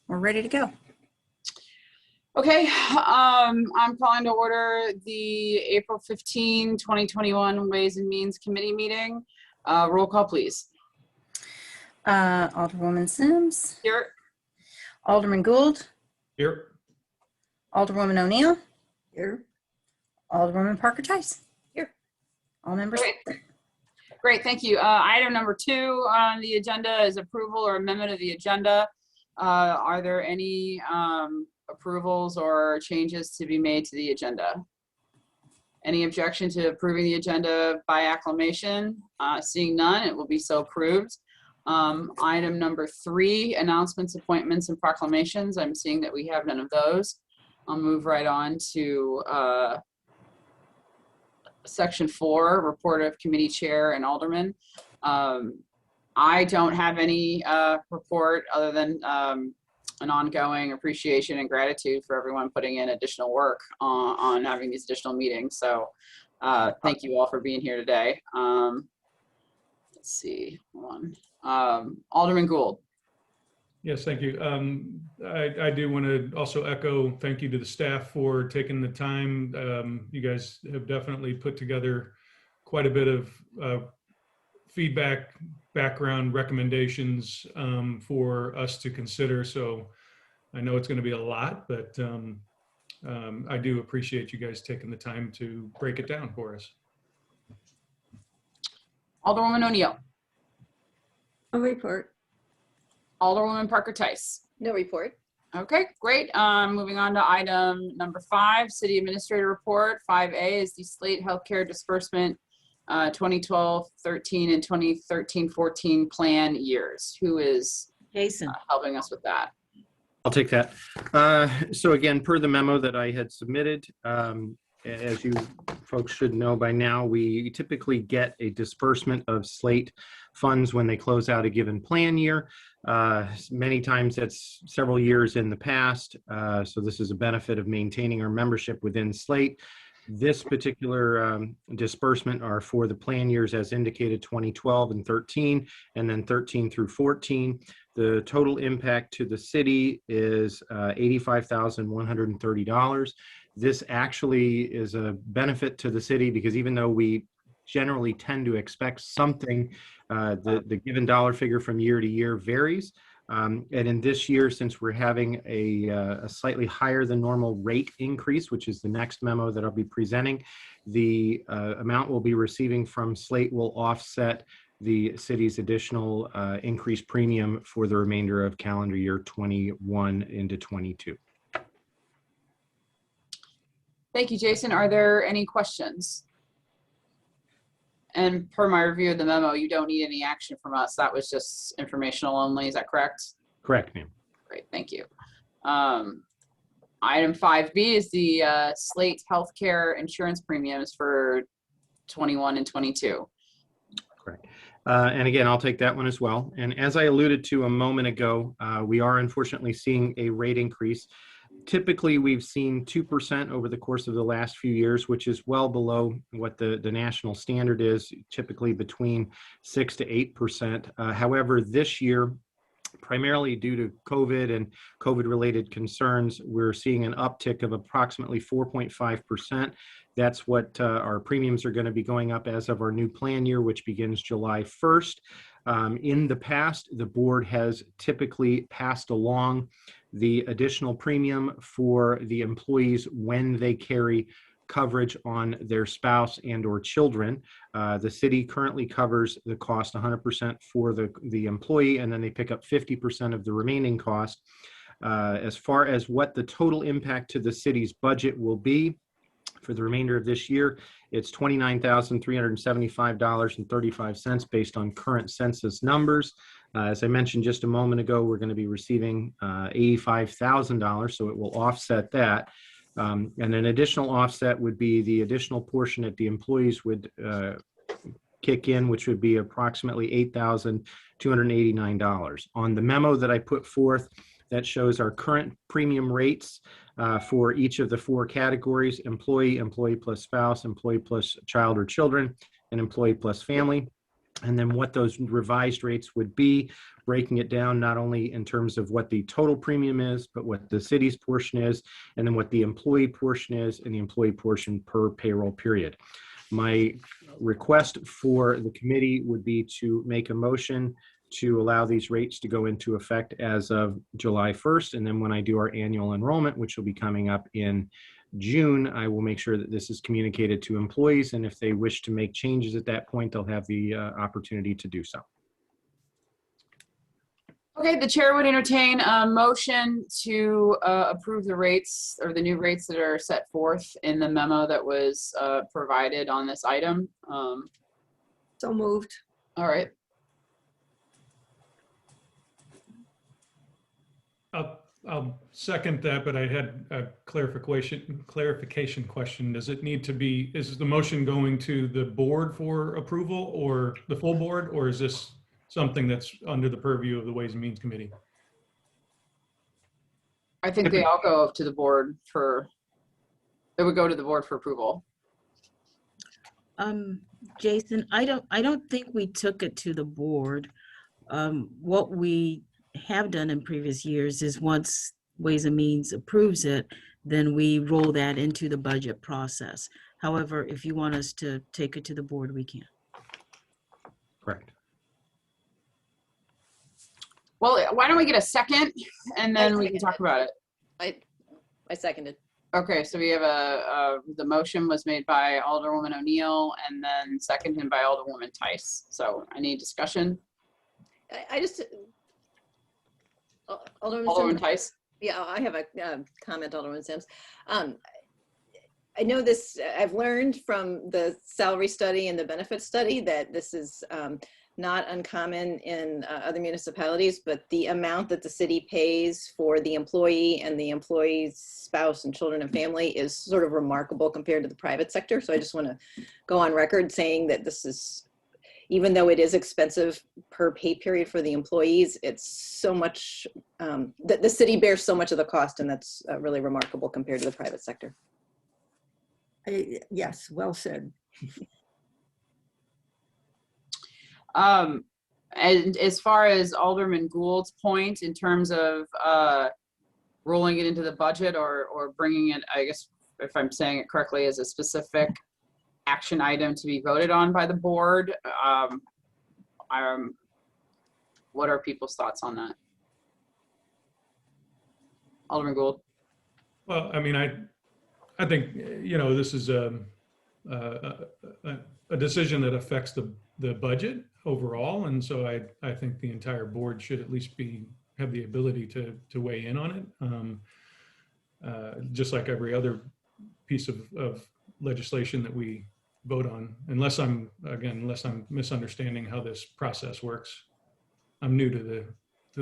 We're ready to go. Okay, I'm calling to order the April 15, 2021 Ways and Means Committee meeting. Roll call, please. Alderwoman Sims. Here. Alderman Gould. Here. Alderwoman O'Neill. Here. Alderwoman Parker Tice. Here. All members. Great, thank you. Item number 2 on the agenda is approval or amendment of the agenda. Are there any approvals or changes to be made to the agenda? Any objection to approving the agenda by acclamation? Seeing none, it will be so approved. Item number 3, announcements, appointments, and proclamations. I'm seeing that we have none of those. I'll move right on to section 4, report of committee chair and alderman. I don't have any report other than an ongoing appreciation and gratitude for everyone putting in additional work on having these additional meetings. So thank you all for being here today. Let's see, hold on. Alderman Gould. Yes, thank you. I do want to also echo thank you to the staff for taking the time. You guys have definitely put together quite a bit of feedback, background recommendations for us to consider. So I know it's going to be a lot, but I do appreciate you guys taking the time to break it down for us. Alderwoman O'Neill. No report. Alderwoman Parker Tice. No report. Okay, great. Moving on to item number 5, City Administrator Report. 5A is the Slate Healthcare Disbursement 2012-13 and 2013-14 plan years. Who is Jason helping us with that? I'll take that. So again, per the memo that I had submitted, as you folks should know by now, we typically get a disbursement of slate funds when they close out a given plan year. Many times that's several years in the past. So this is a benefit of maintaining our membership within slate. This particular disbursement are for the plan years as indicated, 2012 and 13, and then 13 through 14. The total impact to the city is $85,130. This actually is a benefit to the city because even though we generally tend to expect something, the given dollar figure from year to year varies. And in this year, since we're having a slightly higher than normal rate increase, which is the next memo that I'll be presenting, the amount we'll be receiving from slate will offset the city's additional increased premium for the remainder of calendar year 21 into 22. Thank you, Jason. Are there any questions? And per my review of the memo, you don't need any action from us. That was just informational only. Is that correct? Correct, ma'am. Great, thank you. Item 5B is the Slate Healthcare Insurance Premiums for 21 and 22. Correct. And again, I'll take that one as well. And as I alluded to a moment ago, we are unfortunately seeing a rate increase. Typically, we've seen 2% over the course of the last few years, which is well below what the national standard is, typically between 6 to 8%. However, this year, primarily due to COVID and COVID-related concerns, we're seeing an uptick of approximately 4.5%. That's what our premiums are going to be going up as of our new plan year, which begins July 1st. In the past, the board has typically passed along the additional premium for the employees when they carry coverage on their spouse and or children. The city currently covers the cost 100% for the employee, and then they pick up 50% of the remaining cost. As far as what the total impact to the city's budget will be for the remainder of this year, it's $29,375.35 based on current census numbers. As I mentioned just a moment ago, we're going to be receiving $85,000, so it will offset that. And an additional offset would be the additional portion that the employees would kick in, which would be approximately $8,289. On the memo that I put forth, that shows our current premium rates for each of the 4 categories: employee, employee plus spouse, employee plus child or children, and employee plus family. and then what those revised rates would be, breaking it down not only in terms of what the total premium is, but what the city's portion is, and then what the employee portion is, and the employee portion per payroll period. My request for the committee would be to make a motion to allow these rates to go into effect as of July 1st. And then when I do our annual enrollment, which will be coming up in June, I will make sure that this is communicated to employees. And if they wish to make changes at that point, they'll have the opportunity to do so. Okay, the chair would entertain a motion to approve the rates or the new rates that are set forth in the memo that was provided on this item. So moved. All right. I'll second that, but I had a clarification question. Does it need to be, is the motion going to the board for approval or the full board, or is this something that's under the purview of the Ways and Means Committee? I think they all go up to the board for, it would go to the board for approval. Jason, I don't think we took it to the board. What we have done in previous years is once Ways and Means approves it, then we roll that into the budget process. However, if you want us to take it to the board, we can. Correct. Well, why don't we get a second and then we can talk about it. I seconded. Okay, so we have the motion was made by Alderwoman O'Neill and then seconded by Alderwoman Tice. So I need discussion. I just, Alderwoman Tice. yeah, I have a comment, Alderman Sims. I know this, I've learned from the salary study and the benefit study that this is not uncommon in other municipalities, but the amount that the city pays for the employee and the employee's spouse and children and family is sort of remarkable compared to the private sector. So I just want to go on record saying that this is, even though it is expensive per pay period for the employees, it's so much, that the city bears so much of the cost, and that's really remarkable compared to the private sector. Yes, well said. And as far as Alderman Gould's point in terms of rolling it into the budget or bringing it, I guess if I'm saying it correctly, as a specific action item to be voted on by the board, what are people's thoughts on that? Alderman Gould. Well, I mean, I think, you know, this is a decision that affects the budget overall. And so I think the entire board should at least have the ability to weigh in on it. Just like every other piece of legislation that we vote on, unless I'm misunderstanding how this process works. I'm new to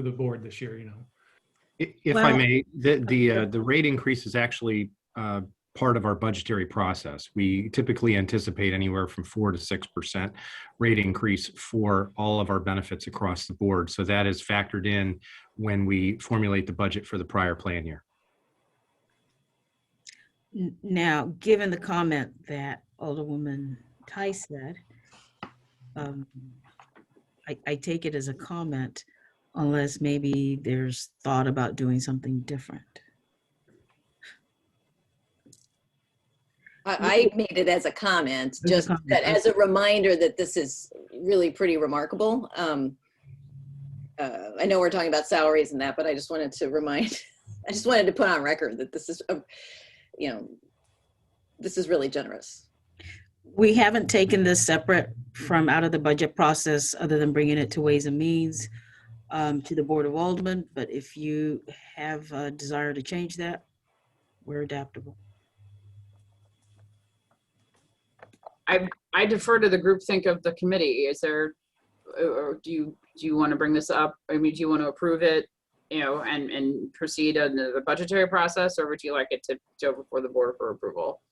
the board this year, you know. If I may, the rate increase is actually part of our budgetary process. We typically anticipate anywhere from 4 to 6% rate increase for all of our benefits across the board. So that is factored in when we formulate the budget for the prior plan year. Now, given the comment that Alderwoman Tice said, I take it as a comment unless maybe there's thought about doing something different. I made it as a comment, just that as a reminder that this is really pretty remarkable. I know we're talking about salaries and that, but I just wanted to remind, I just wanted to put on record that this is, you know, this is really generous. We haven't taken this separate from out of the budget process other than bringing it to Ways and Means to the Board of Aldermen. But if you have a desire to change that, we're adaptable. I defer to the groupthink of the committee. Is there, or do you want to bring this up? I mean, do you want to approve it, you know, and proceed in the budgetary process, or would you like it to go before the board for approval?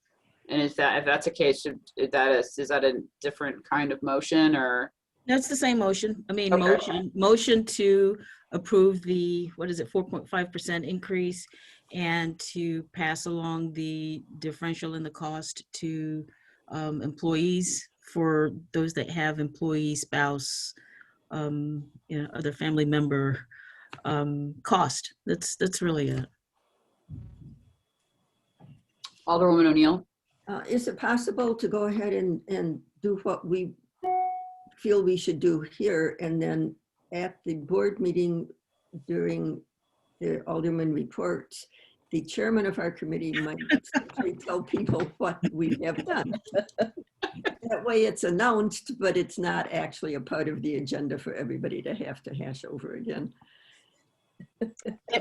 And if that's the case, is that a different kind of motion, or? That's the same motion. I mean, Okay. motion to approve the, what is it, 4.5% increase, and to pass along the differential in the cost to employees for those that have employee, spouse, other family member cost. That's really it. Alderwoman O'Neill. Is it possible to go ahead and do what we feel we should do here, and then at the board meeting during the alderman reports, the chairman of our committee might simply tell people what we have done. That way it's announced, but it's not actually a part of the agenda for everybody to have to hash over again.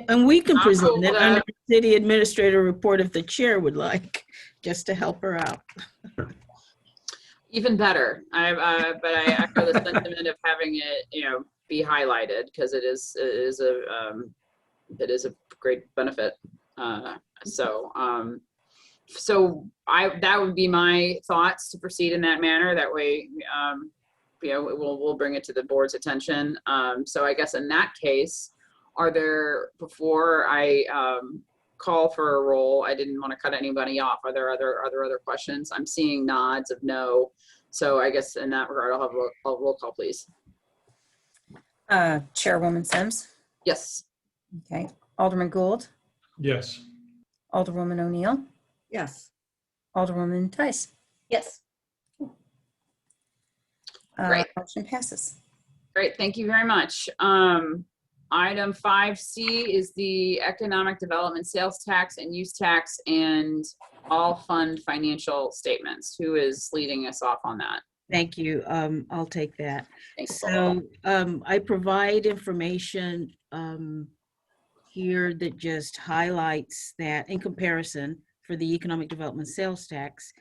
And we can I'll present go it with under that. the city administrator report if the chair would like, just to help her out. Even better. But I echo the sentiment of having it, be highlighted because it is a great benefit. So that would be my thoughts to proceed in that manner. That way, we'll bring it to the board's attention. So I guess in that case, before I call for a roll, I didn't want to cut anybody off. Are there other questions? I'm seeing nods of no. So I guess in that regard, I'll have a roll call, please. Chairwoman Sims. Yes. Okay. Alderman Gould. Yes. Alderwoman O'Neill. Yes. Alderwoman Tice. Yes. Great. Motion passes. Great, thank you very much. Item 5C is the economic development sales tax and use tax and all fund financial statements. Who is leading us off on that? Thank you. I'll take that. Thanks. So I provide information here that just highlights that in comparison for the economic development sales tax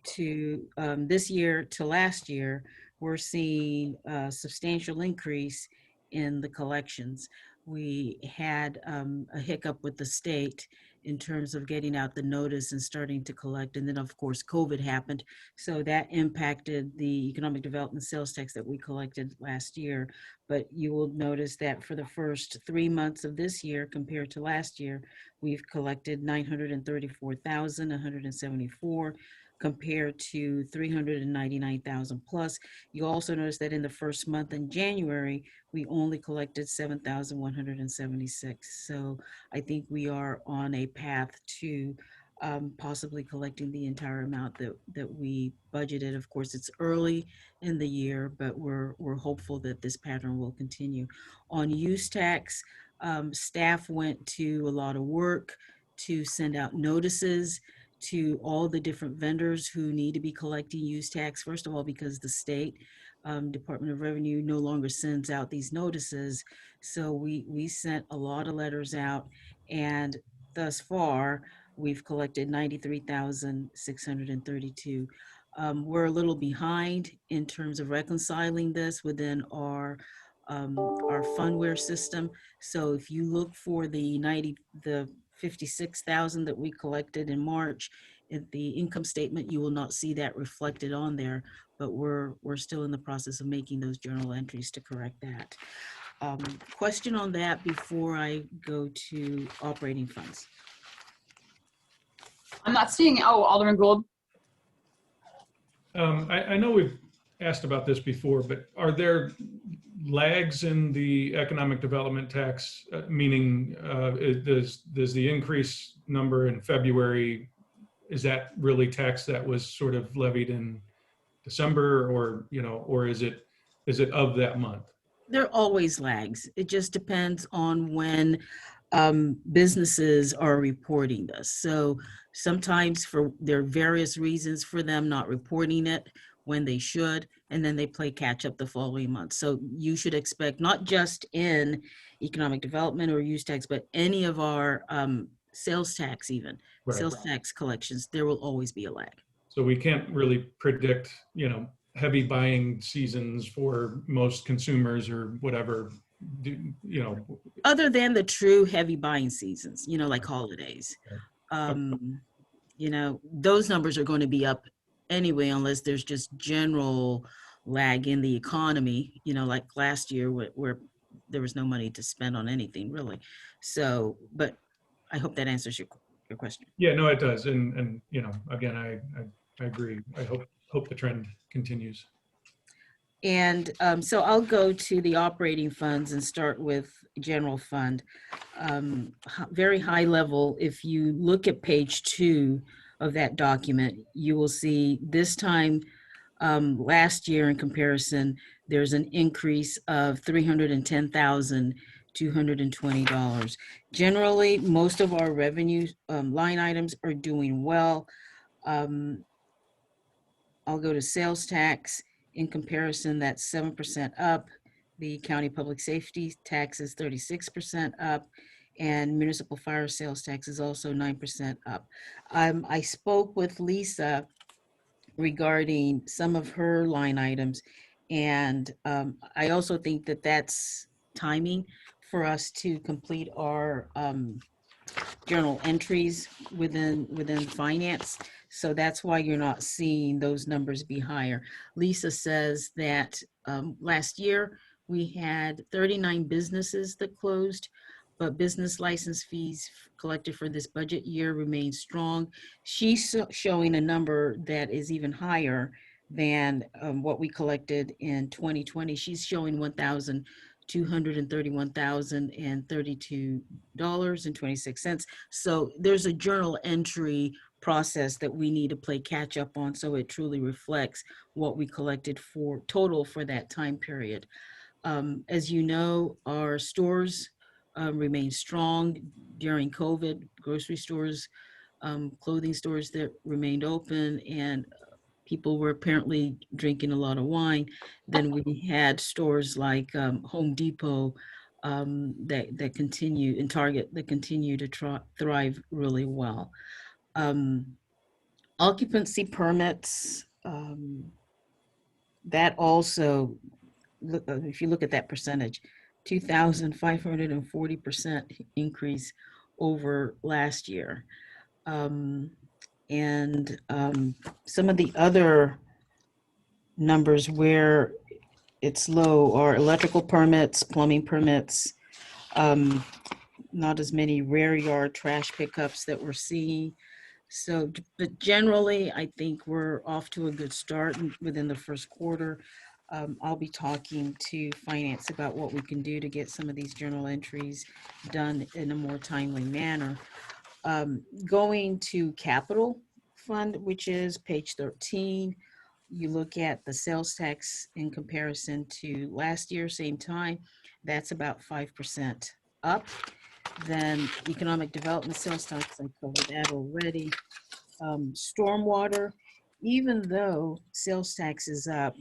to this year to last year, we're seeing a substantial increase in the collections. We had a hiccup with the state in terms of getting out the notice and starting to collect. And then of course, COVID happened. So that impacted the economic development sales tax that we collected last year. But you will notice that for the first 3 months of this year compared to last year, we've collected 934,174 compared to 399,000 plus. You also notice that in the first month in January, we only collected 7,176. So I think we are on a path to possibly collecting the entire amount that we budgeted. Of course, it's early in the year, but we're hopeful that this pattern will continue. On use tax, staff went to a lot of work to send out notices to all the different vendors who need to be collecting use tax. First of all, because the state Department of Revenue no longer sends out these notices. So we sent a lot of letters out, and thus far, we've collected 93,632. We're a little behind in terms of reconciling this within our fundware system. So if you look for the 56,000 that we collected in March, at the income statement, you will not see that reflected on there, but we're still in the process of making those journal entries to correct that. Question on that before I go to operating funds. I'm not seeing, Alderman Gould. I know we've asked about this before, but are there lags in the economic development tax, meaning does the increase number in February, is that really tax that was sort of levied in December, or is it of that month? There are always lags. It just depends on when businesses are reporting this. So sometimes there are various reasons for them not reporting it when they should, and then they play catch up the following month. So you should expect, not just in economic development or use tax, but any of our sales tax even, Right. Sales tax collections, there will always be a lag. So we can't really predict, heavy buying seasons for most consumers or whatever, Other than the true heavy buying seasons, like holidays. Those numbers are going to be up anyway, unless there's just general lag in the economy, like last year where there was no money to spend on anything really. So, but I hope that answers your question. Yeah, no, it does. And again, I agree. I hope the trend continues. And so I'll go to the operating funds and start with general fund. Very high level, if you look at page 2 of that document, you will see this time last year in comparison, there's an increase of $310,220. Generally, most of our revenue line items are doing well. I'll go to sales tax. In comparison, that's 7% up. The county public safety tax is 36% up, and municipal fire sales tax is also 9% up. I spoke with Lisa regarding some of her line items, and I also think that that's timing for us to complete our journal entries within finance. So that's why you're not seeing those numbers be higher. Lisa says that last year we had 39 businesses that closed, but business license fees collected for this budget year remain strong. She's showing a number that is even higher than what we collected in 2020. She's showing $1,231,032.26. So there's a journal entry process that we need to play catch up on, so it truly reflects what we collected for total for that time period. As you know, our stores remain strong during COVID. Grocery stores, clothing stores that remained open, and people were apparently drinking a lot of wine. Then we had stores like Home Depot that continue, and Target that continue to thrive really well. Occupancy permits, that also, if you look at that percentage, 2,540% increase over last year. And some of the other numbers where it's low are electrical permits, plumbing permits, not as many rear yard trash pickups that we're seeing. So, but generally, I think we're off to a good start within the first quarter. I'll be talking to finance about what we can do to get some of these journal entries done in a more timely manner. Going to capital fund, which is page 13, you look at the sales tax in comparison to last year, same time, that's about 5% up. Then economic development sales tax, I covered that already. Stormwater, even though sales tax is up,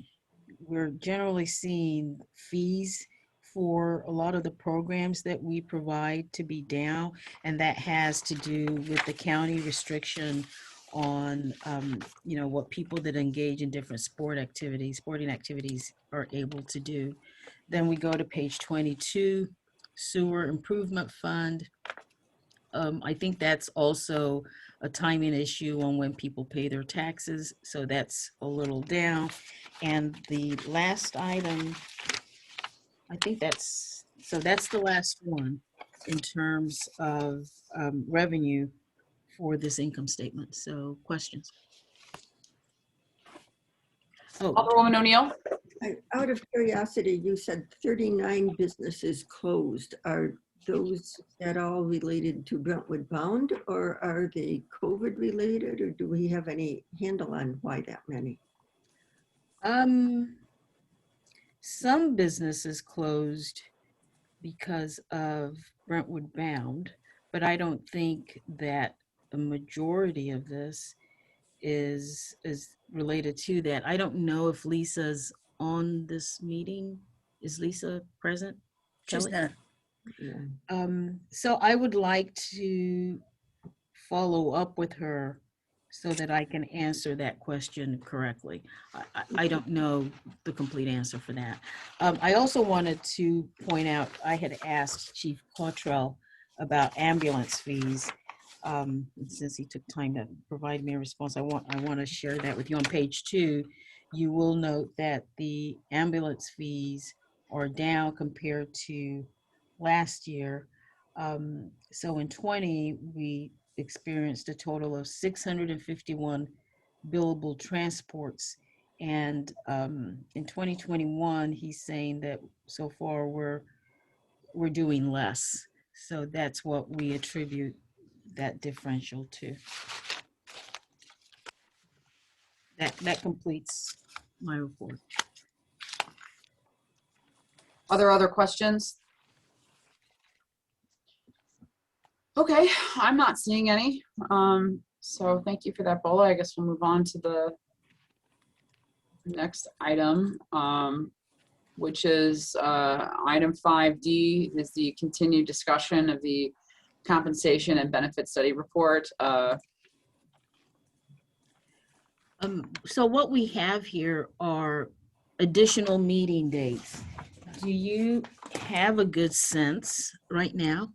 we're generally seeing fees for a lot of the programs that we provide to be down, and that has to do with the county restriction on what people that engage in different sporting activities are able to do. Then we go to page 22, sewer improvement fund. I think that's also a timing issue on when people pay their taxes, so that's a little down. And the last item, I think that's the last one in terms of revenue for this income statement. So questions? Oh, Alderwoman O'Neill? Out of curiosity, you said 39 businesses closed. Are those at all related to Brentwood Bound, or are they COVID related, or do we have any handle on why that many? some businesses closed because of Brentwood Bound, but I don't think that a majority of this is related to that. I don't know if Lisa's on this meeting. Is Lisa present? She's Kelly? not. Yeah. So I would like to follow up with her so that I can answer that question correctly. I don't know the complete answer for that. I also wanted to point out, I had asked Chief Cottrell about ambulance fees. Since he took time to provide me a response, I want to share that with you. On page 2, you will note that the ambulance fees are down compared to last year. So in 20, we experienced a total of 651 billable transports And in 2021, he's saying that so far we're doing less. So that's what we attribute that differential to. That completes my report. Other questions? Okay, I'm not seeing any. So thank you for that, Bola. I guess we'll move on to the next item, which is item 5D is the continued discussion of the compensation and benefit study report. So what we have here are additional meeting dates. Do you have a good sense right now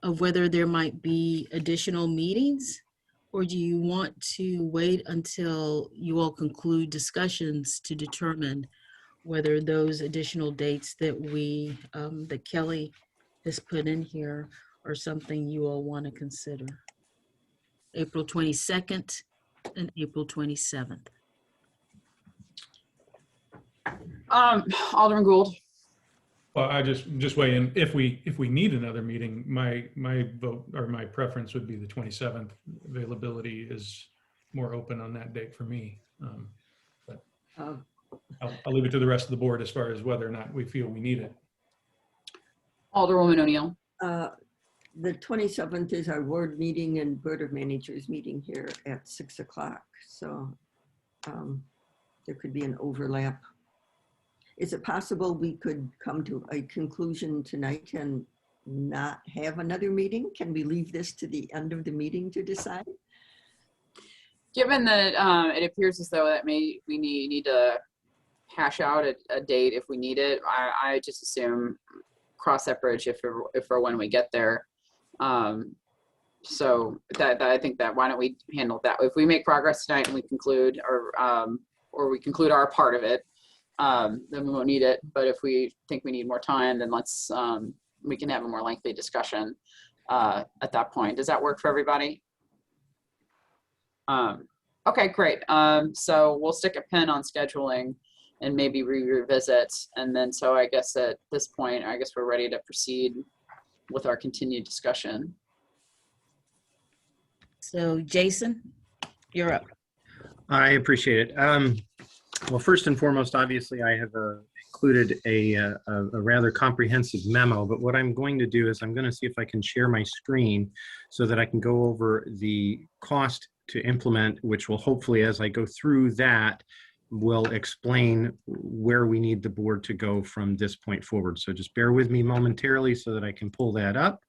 of whether there might be additional meetings? Or do you want to wait until you all conclude discussions to determine whether those additional dates that that Kelly has put in here are something you all want to consider? April 22nd and April 27th. Alderman Gould. Well, I just weigh in. If we need another meeting, my vote or my preference would be the 27th. Availability is more open on that date for me. But I'll leave it to the rest of the board as far as whether or not we feel we need it. Alderwoman O'Neill. The 27th is our ward meeting and Board of Managers meeting here at 6 o'clock. So there could be an overlap. Is it possible we could come to a conclusion tonight and not have another meeting? Can we leave this to the end of the meeting to decide? Given that it appears as though that we need to hash out a date if we need it, I just assume cross that bridge if or when we get there. So that I think that why don't we handle that? If we make progress tonight and we conclude or we conclude our part of it, then we won't need it. But if we think we need more time, then let's we can have a more lengthy discussion at that point. Does that work for everybody? Okay, great. So we'll stick a pin on scheduling and maybe revisit. And then so I guess at this point, I guess we're ready to proceed with our continued discussion. So Jason, you're up. I appreciate it. Well, first and foremost, obviously, I have included a rather comprehensive memo, but what I'm going to do is I'm going to see if I can share my screen so that I can go over the cost to implement, which will hopefully, as I go through that, will explain where we need the board to go from this point forward. So just bear with me momentarily so that I can pull that up.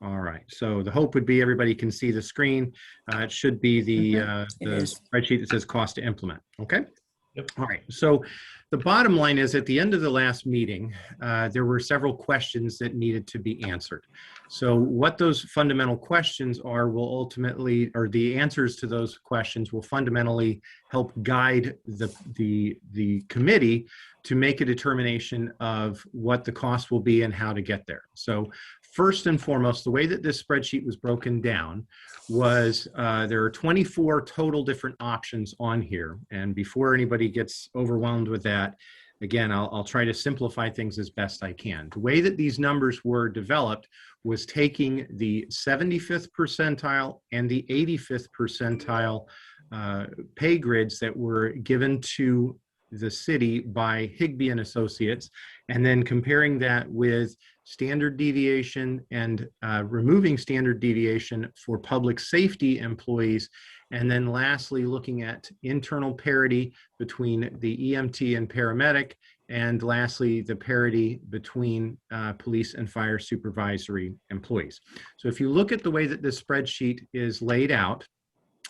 All right, so the hope would be everybody can see the screen. It should be the spreadsheet that says cost to implement, okay? Yep. All right, so the bottom line is at the end of the last meeting, there were several questions that needed to be answered. So what those fundamental questions are will ultimately, or the answers to those questions will fundamentally help guide the committee to make a determination of what the cost will be and how to get there. So first and foremost, the way that this spreadsheet was broken down was there are 24 total different options on here. And before anybody gets overwhelmed with that, again, I'll try to simplify things as best I can. The way that these numbers were developed was taking the 75th percentile and the 85th percentile pay grids that were given to the city by Higbee and Associates, and then comparing that with standard deviation and removing standard deviation for public safety employees. And then lastly, looking at internal parity between the EMT and paramedic. And lastly, the parity between police and fire supervisory employees. So if you look at the way that this spreadsheet is laid out,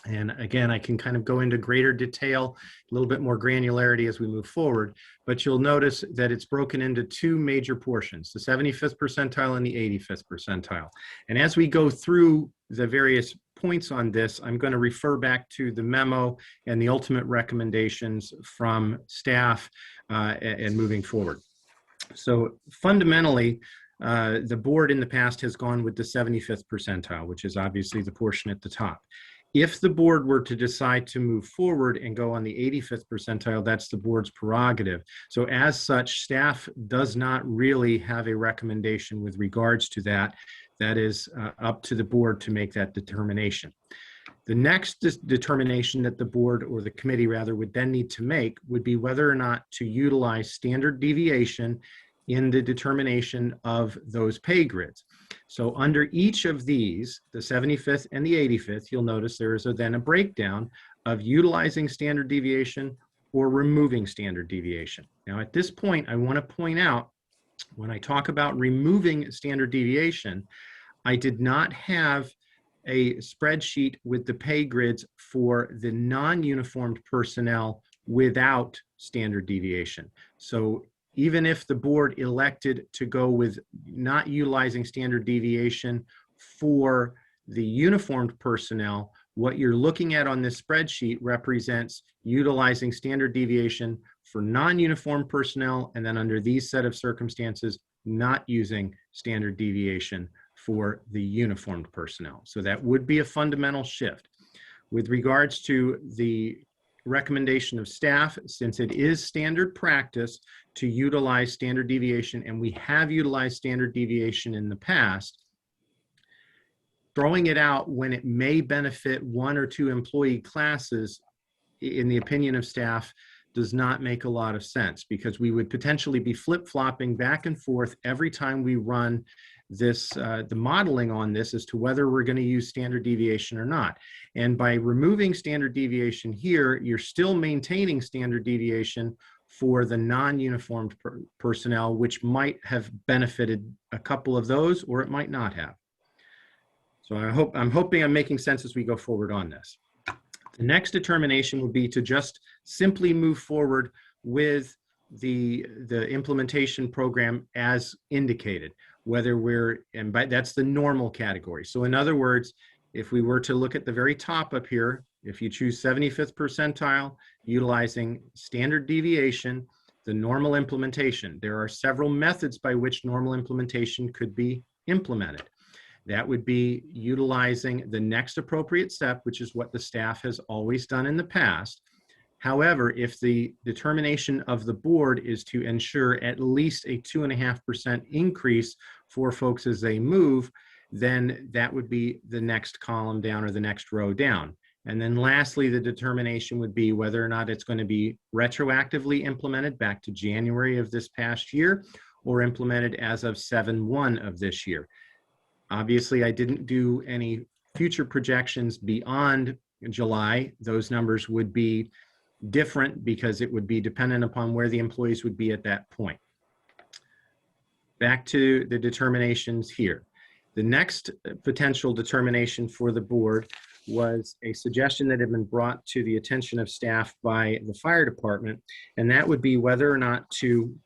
and again, I can kind of go into greater detail, a little bit more granularity as we move forward, but you'll notice that it's broken into two major portions, the 75th percentile and the 85th percentile. And as we go through the various points on this, I'm going to refer back to the memo and the ultimate recommendations from staff and moving forward. So fundamentally, the board in the past has gone with the 75th percentile, which is obviously the portion at the top. If the board were to decide to move forward and go on the 85th percentile, that's the board's prerogative. So as such, staff does not really have a recommendation with regards to that. That is up to the board to make that determination. The next determination that the board, or the committee rather, would then need to make would be whether or not to utilize standard deviation in the determination of those pay grids. So under each of these, the 75th and the 85th, you'll notice there is then a breakdown of utilizing standard deviation or removing standard deviation. Now at this point, I want to point out, when I talk about removing standard deviation, I did not have a spreadsheet with the pay grids for the non-uniformed personnel without standard deviation. So even if the board elected to go with not utilizing standard deviation for the uniformed personnel, what you're looking at on this spreadsheet represents utilizing standard deviation for non-uniformed personnel, and then under these set of circumstances, not using standard deviation for the uniformed personnel. So that would be a fundamental shift. With regards to the recommendation of staff, since it is standard practice to utilize standard deviation, and we have utilized standard deviation in the past, throwing it out when it may benefit one or two employee classes, in the opinion of staff, does not make a lot of sense, because we would potentially be flip-flopping back and forth every time we run this, the modeling on this as to whether we're going to use standard deviation or not. And by removing standard deviation here, you're still maintaining standard deviation for the non-uniformed personnel, which might have benefited a couple of those, or it might not have. So I'm hoping I'm making sense as we go forward on this. The next determination would be to just simply move forward with the implementation program as indicated, whether that's the normal category. So in other words, if we were to look at the very top up here, if you choose 75th percentile, utilizing standard deviation, the normal implementation, there are several methods by which normal implementation could be implemented. That would be utilizing the next appropriate step, which is what the staff has always done in the past. However, if the determination of the board is to ensure at least a 2.5% increase for folks as they move, then that would be the next column down or the next row down. And then lastly, the determination would be whether or not it's going to be retroactively implemented back to January of this past year, or implemented as of 7/1 of this year. Obviously, I didn't do any future projections beyond July. Those numbers would be different because it would be dependent upon where the employees would be at that point. Back to the determinations here. The next potential determination for the board was a suggestion that had been brought to the attention of staff by the fire department, and that would be whether or not to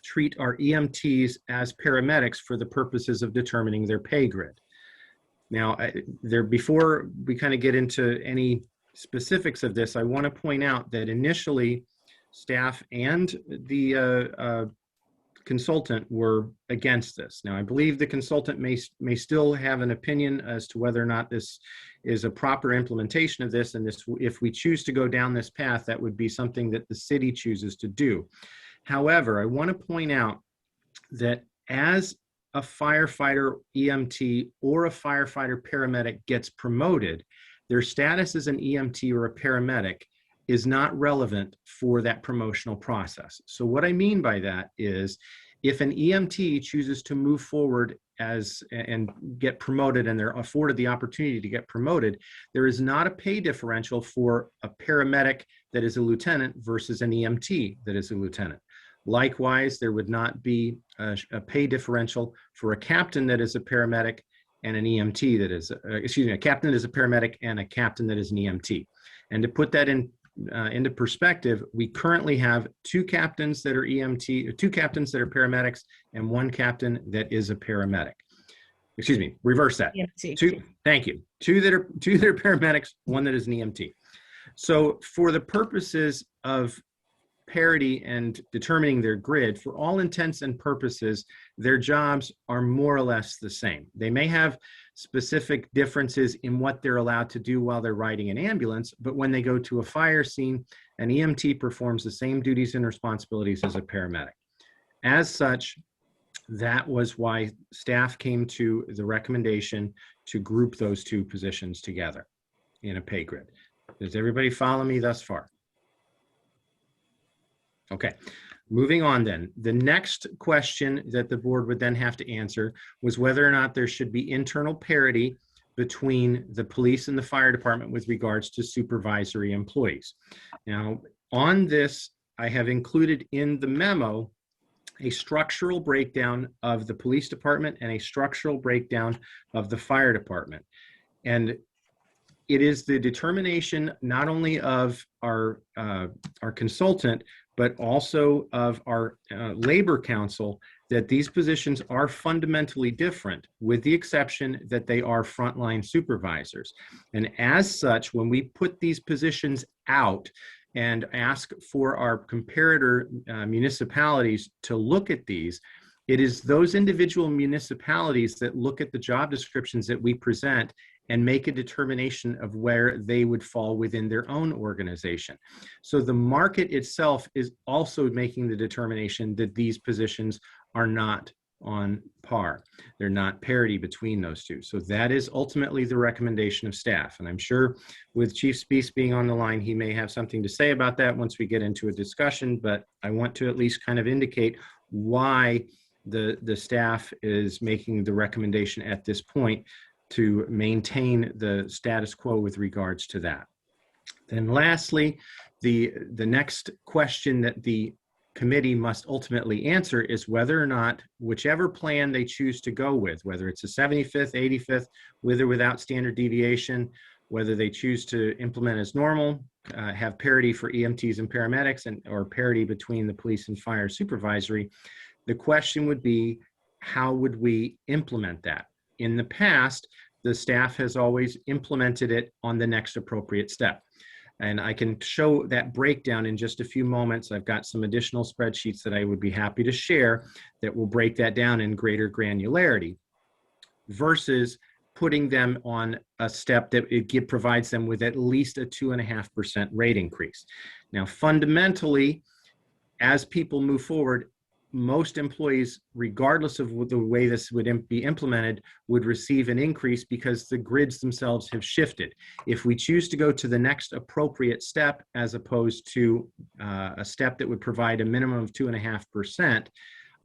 treat our EMTs as paramedics for the purposes of determining their pay grid. Now, before we kind of get into any specifics of this, I want to point out that initially staff and the consultant were against this. Now, I believe the consultant may still have an opinion as to whether or not this is a proper implementation of this, and this, if we choose to go down this path, that would be something that the city chooses to do. However, I want to point out that as a firefighter EMT or a firefighter paramedic gets promoted, their status as an EMT or a paramedic is not relevant for that promotional process. So what I mean by that is, if an EMT chooses to move forward and get promoted, and they're afforded the opportunity to get promoted, there is not a pay differential for a paramedic that is a lieutenant versus an EMT that is a lieutenant. Likewise, there would not be a pay differential for a captain that is a paramedic and an EMT that is, a captain that is a paramedic and a captain that is an EMT. And to put that into perspective, we currently have 2 captains that are EMT, 2 captains that are paramedics, and 1 captain that is a paramedic. Excuse me, reverse that. EMT. Thank you. 2 that are paramedics, 1 that is an EMT. So for the purposes of parity and determining their grid, for all intents and purposes, their jobs are more or less the same. They may have specific differences in what they're allowed to do while they're riding an ambulance, but when they go to a fire scene, an EMT performs the same duties and responsibilities as a paramedic. As such, that was why staff came to the recommendation to group those two positions together in a pay grid. Does everybody follow me thus far? Okay, moving on then. The next question that the board would then have to answer was whether or not there should be internal parity between the police and the fire department with regards to supervisory employees. Now, on this, I have included in the memo a structural breakdown of the police department and a structural breakdown of the fire department. And it is the determination not only of our consultant, but also of our labor council that these positions are fundamentally different, with the exception that they are frontline supervisors. And as such, when we put these positions out and ask for our comparator municipalities to look at these, it is those individual municipalities that look at the job descriptions that we present and make a determination of where they would fall within their own organization. So the market itself is also making the determination that these positions are not on par. They're not parity between those two. So that is ultimately the recommendation of staff. And I'm sure with Chief Speece being on the line, he may have something to say about that once we get into a discussion, but I want to at least kind of indicate why the staff is making the recommendation at this point to maintain the status quo with regards to that. Then lastly, the next question that the committee must ultimately answer is whether or not whichever plan they choose to go with, whether it's a 75th, 85th, with or without standard deviation, whether they choose to implement as normal, have parity for EMTs and paramedics, or parity between the police and fire supervisory, the question would be, how would we implement that? In the past, the staff has always implemented it on the next appropriate step. And I can show that breakdown in just a few moments. I've got some additional spreadsheets that I would be happy to share that will break that down in greater granularity versus putting them on a step that provides them with at least a 2.5% rate increase. Now, fundamentally, as people move forward, most employees, regardless of the way this would be implemented, would receive an increase because the grids themselves have shifted. If we choose to go to the next appropriate step, as opposed to a step that would provide a minimum of 2.5%,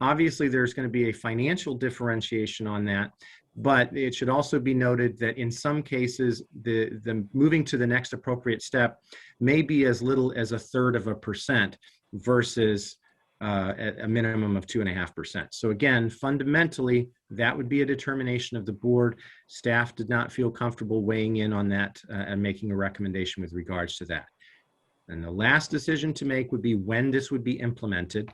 obviously there's going to be a financial differentiation on that. But it should also be noted that in some cases, the moving to the next appropriate step may be as little as 1/3% versus at a minimum of 2.5%. So again, fundamentally, that would be a determination of the board. Staff did not feel comfortable weighing in on that and making a recommendation with regards to that. And the last decision to make would be when this would be implemented.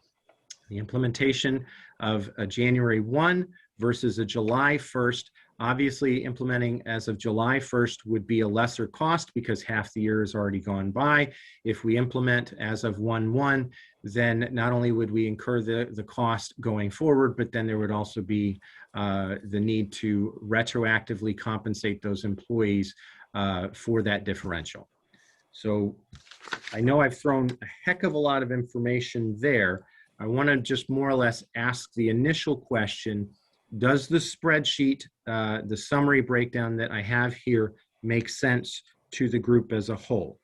The implementation of a January 1 versus a July 1st. Obviously, implementing as of July 1st would be a lesser cost because half the year has already gone by. If we implement as of 1/1, then not only would we incur the cost going forward, but then there would also be the need to retroactively compensate those employees for that differential. So I know I've thrown a heck of a lot of information there. I want to just more or less ask the initial question: does the spreadsheet, the summary breakdown that I have here, make sense to the group as a whole?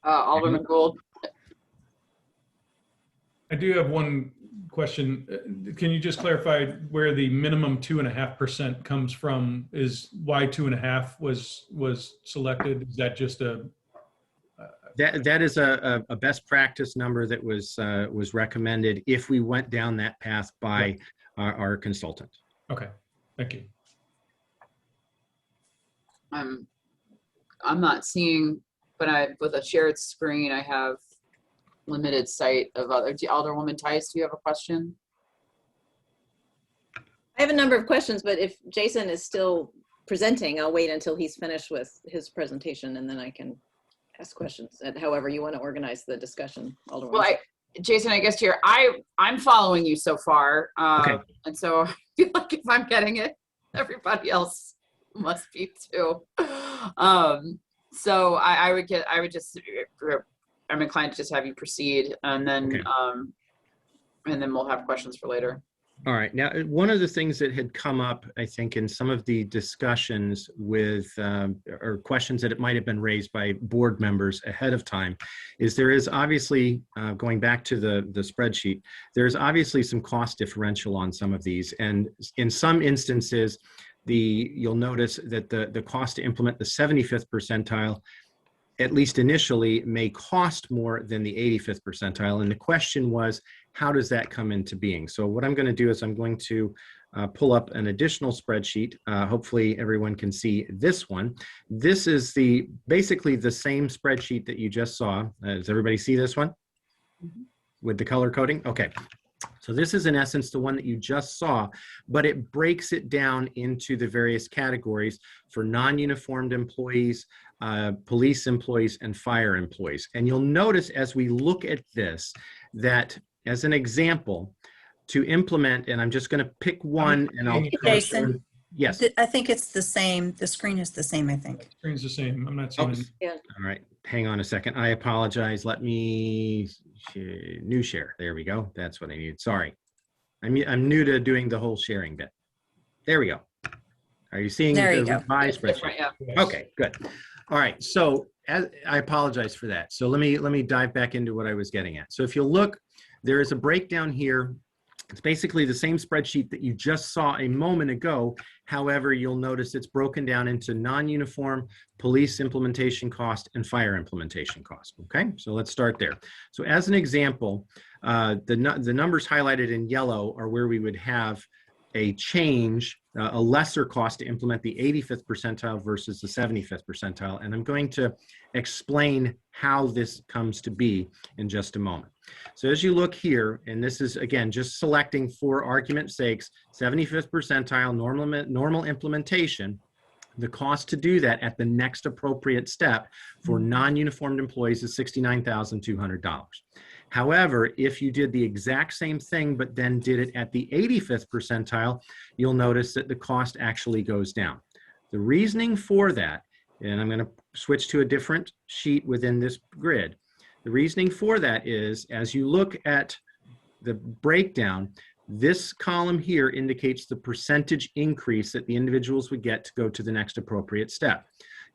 Alderman Gould. I do have one question. Can you just clarify where the minimum 2.5% comes from? Is why 2.5 was selected? Is that just a? That is a best practice number that was recommended if we went down that path by our consultant. Okay, thank you. I'm not seeing, but with a shared screen, I have limited sight of other. Alderwoman Tice, do you have a question? I have a number of questions, but if Jason is still presenting. I'll wait until he's finished with his presentation, and then I can ask questions at however you want to organize the discussion, Alderwoman. Well, Jason, I guess I'm following you so far. Okay. And so I feel like if I'm getting it, everybody else must be too. So I'm inclined to just have you proceed, and then, Okay. and then we'll have questions for later. All right. Now, one of the things that had come up, I think, in some of the discussions with, or questions that it might have been raised by board members ahead of time, is there is obviously, going back to the spreadsheet, there's obviously some cost differential on some of these. And in some instances, you'll notice that the cost to implement the 75th percentile, at least initially, may cost more than the 85th percentile. And the question was, how does that come into being? So what I'm going to do is I'm going to pull up an additional spreadsheet. Hopefully everyone can see this one. This is basically the same spreadsheet that you just saw. Does everybody see this one? Mhm. With the color coding? Okay. So this is in essence the one that you just saw, but it breaks it down into the various categories for non-uniformed employees, police employees, and fire employees. And you'll notice as we look at this, that as an example, to implement, and I'm just going to pick one and I'll. Jason? Yes. I think it's the same. The screen is the same, I think. Screen's the same. I'm not seeing. Oops. it. All right, hang on a second. I apologize. Let me new share. There we go. That's what I need. Sorry. I'm new to doing the whole sharing bit. There we go. Are you seeing There the you go. revised That's spreadsheet? right, yeah. Yes. Okay, good. All right, so I apologize for that. So let me dive back into what I was getting at. So if you look, there is a breakdown here. It's basically the same spreadsheet that you just saw a moment ago. However, you'll notice it's broken down into non-uniform, police implementation cost, and fire implementation cost. Okay, so let's start there. So as an example, the numbers highlighted in yellow are where we would have a change, a lesser cost to implement the 85th percentile versus the 75th percentile. And I'm going to explain how this comes to be in just a moment. So as you look here, and this is, again, just selecting for argument's sakes, 75th percentile normal implementation, the cost to do that at the next appropriate step for non-uniformed employees is $69,200. However, if you did the exact same thing, but then did it at the 85th percentile, you'll notice that the cost actually goes down. The reasoning for that, and I'm going to switch to a different sheet within this grid. The reasoning for that is, as you look at the breakdown, this column here indicates the percentage increase that the individuals would get to go to the next appropriate step.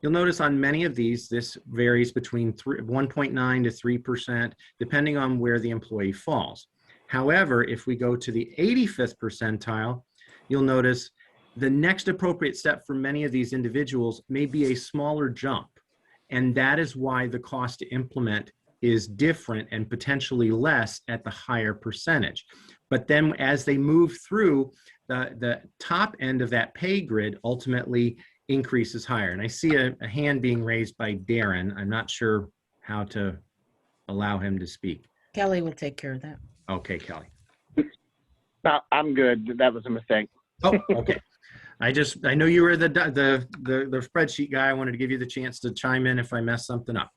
You'll notice on many of these, this varies between 1.9 to 3%, depending on where the employee falls. However, if we go to the 85th percentile, you'll notice the next appropriate step for many of these individuals may be a smaller jump. And that is why the cost to implement is different and potentially less at the higher percentage. But then as they move through, the top end of that pay grid ultimately increases higher. And I see a hand being raised by Darren. I'm not sure how to allow him to speak. Kelly will take care of that. Okay, Kelly. No, I'm good. That was a mistake. Oh, okay. I know you were the spreadsheet guy. I wanted to give you the chance to chime in if I messed something up.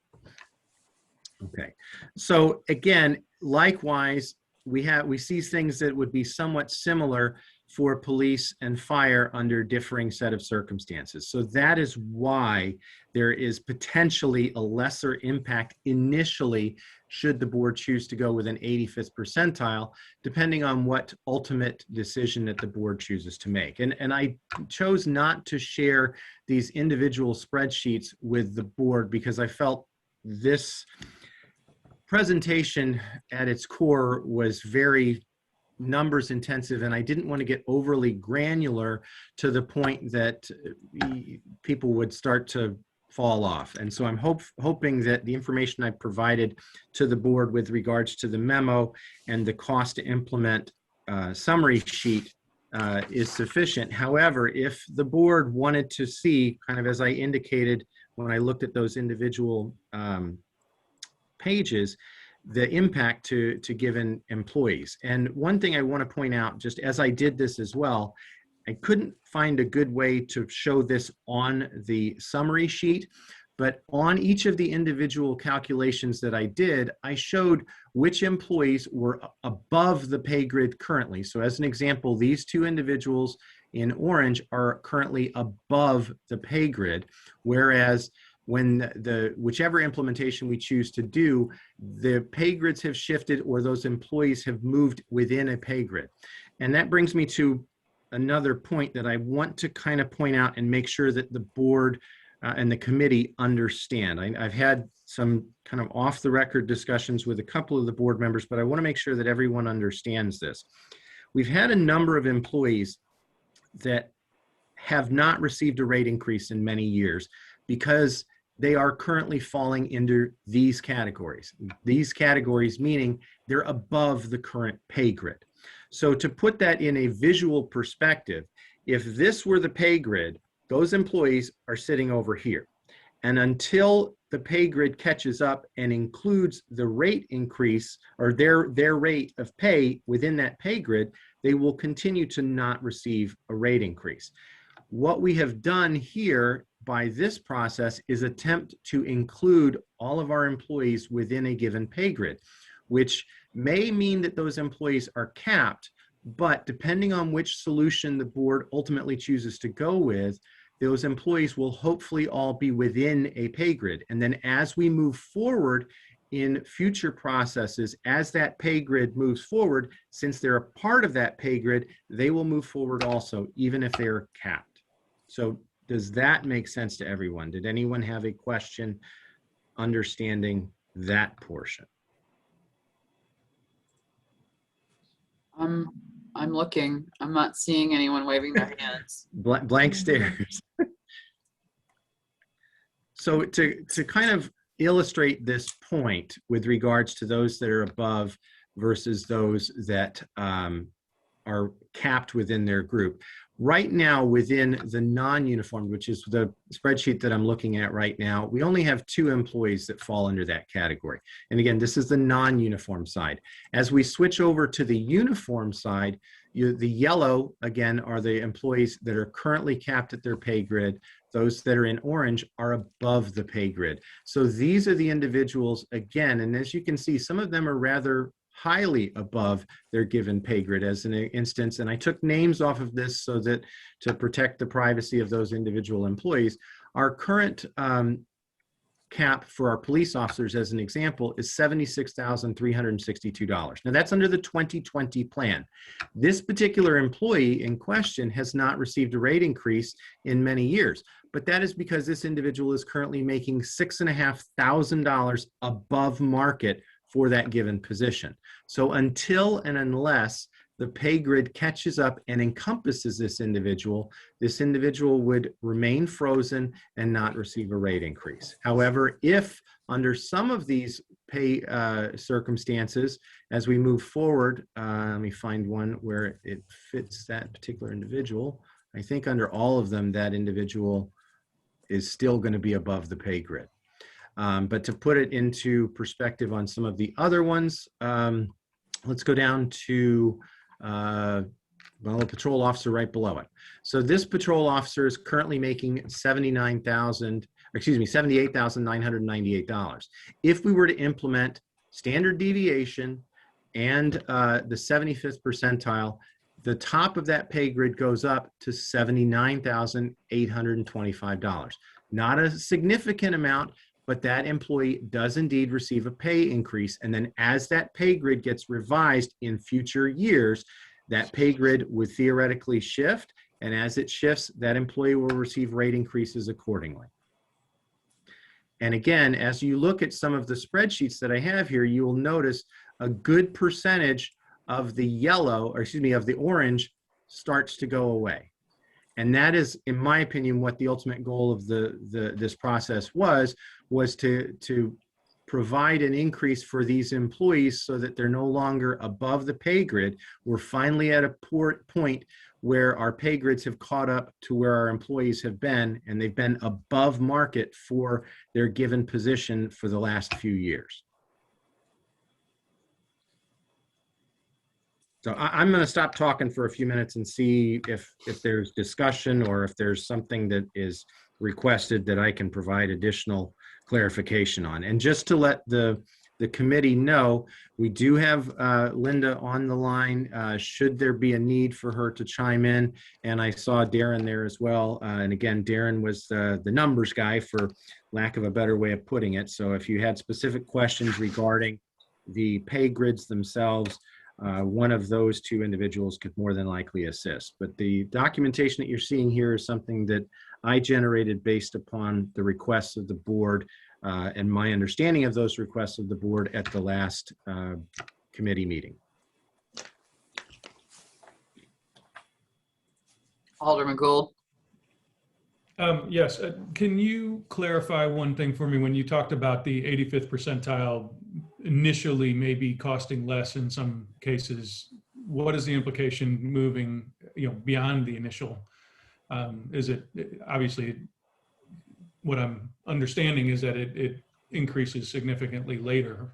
Okay. So again, likewise, we see things that would be somewhat similar for police and fire under differing set of circumstances. So that is why there is potentially a lesser impact initially should the board choose to go with an 85th percentile, depending on what ultimate decision that the board chooses to make. And I chose not to share these individual spreadsheets with the board because I felt this presentation at its core was very numbers intensive, and I didn't want to get overly granular to the point that people would start to fall off. And so I'm hoping that the information I provided to the board with regards to the memo and the cost to implement summary sheet is sufficient. However, if the board wanted to see, kind of as I indicated when I looked at those individual pages, the impact to given employees. And one thing I want to point out, just as I did this as well, I couldn't find a good way to show this on the summary sheet, but on each of the individual calculations that I did, I showed which employees were above the pay grid currently. So as an example, these two individuals in orange are currently above the pay grid, whereas when whichever implementation we choose to do, the pay grids have shifted or those employees have moved within a pay grid. And that brings me to another point that I want to kind of point out and make sure that the board and the committee understand. I've had some kind of off the record discussions with a couple of the board members, but I want to make sure that everyone understands this. We've had a number of employees that have not received a rate increase in many years because they are currently falling into these categories. These categories meaning they're above the current pay grid. So to put that in a visual perspective, if this were the pay grid, those employees are sitting over here. And until the pay grid catches up and includes the rate increase or their rate of pay within that pay grid, they will continue to not receive a rate increase. What we have done here by this process is attempt to include all of our employees within a given pay grid, which may mean that those employees are capped, but depending on which solution the board ultimately chooses to go with, those employees will hopefully all be within a pay grid. And then as we move forward in future processes, as that pay grid moves forward, since they're a part of that pay grid, they will move forward also, even if they're capped. So does that make sense to everyone? Did anyone have a question understanding that portion? I'm looking. I'm not seeing anyone waving their hands. Blank stares. So to kind of illustrate this point with regards to those that are above versus those that are capped within their group. Right now within the non-uniformed, which is the spreadsheet that I'm looking at right now, we only have 2 employees that fall under that category. And again, this is the non-uniform side. As we switch over to the uniform side, the yellow, again, are the employees that are currently capped at their pay grid. Those that are in orange are above the pay grid. So these are the individuals, again, and as you can see, some of them are rather highly above their given pay grid as an instance. And I took names off of this so that to protect the privacy of those individual employees. Our current cap for our police officers, as an example, is $76,362. Now that's under the 2020 plan. This particular employee in question has not received a rate increase in many years, but that is because this individual is currently making $6,500 above market for that given position. So until and unless the pay grid catches up and encompasses this individual would remain frozen and not receive a rate increase. However, if under some of these pay circumstances, as we move forward, let me find one where it fits that particular individual. I think under all of them, that individual is still going to be above the pay grid. But to put it into perspective on some of the other ones, let's go down to well, a patrol officer right below it. So this patrol officer is currently making $78,998. If we were to implement standard deviation and the 75th percentile, the top of that pay grid goes up to $79,825. Not a significant amount, but that employee does indeed receive a pay increase. And then as that pay grid gets revised in future years, that pay grid would theoretically shift. And as it shifts, that employee will receive rate increases accordingly. And again, as you look at some of the spreadsheets that I have here, you will notice a good percentage of the yellow, or excuse me, of the orange starts to go away. And that is, in my opinion, what the ultimate goal of this process was to provide an increase for these employees so that they're no longer above the pay grid. We're finally at a point where our pay grids have caught up to where our employees have been, and they've been above market for their given position for the last few years. So I'm going to stop talking for a few minutes and see if there's discussion or if there's something that is requested that I can provide additional clarification on. And just to let the committee know, we do have Linda on the line, should there be a need for her to chime in. And I saw Darren there as well. And again, Darren was the numbers guy, for lack of a better way of putting it. So if you had specific questions regarding the pay grids themselves, one of those two individuals could more than likely assist. But the documentation that you're seeing here is something that I generated based upon the requests of the board and my understanding of those requests of the board at the last committee meeting. Alderman Gould. Yes, can you clarify one thing for me? When you talked about the 85th percentile initially maybe costing less in some cases, what is the implication moving, beyond the initial? Is it obviously, what I'm understanding is that it increases significantly later.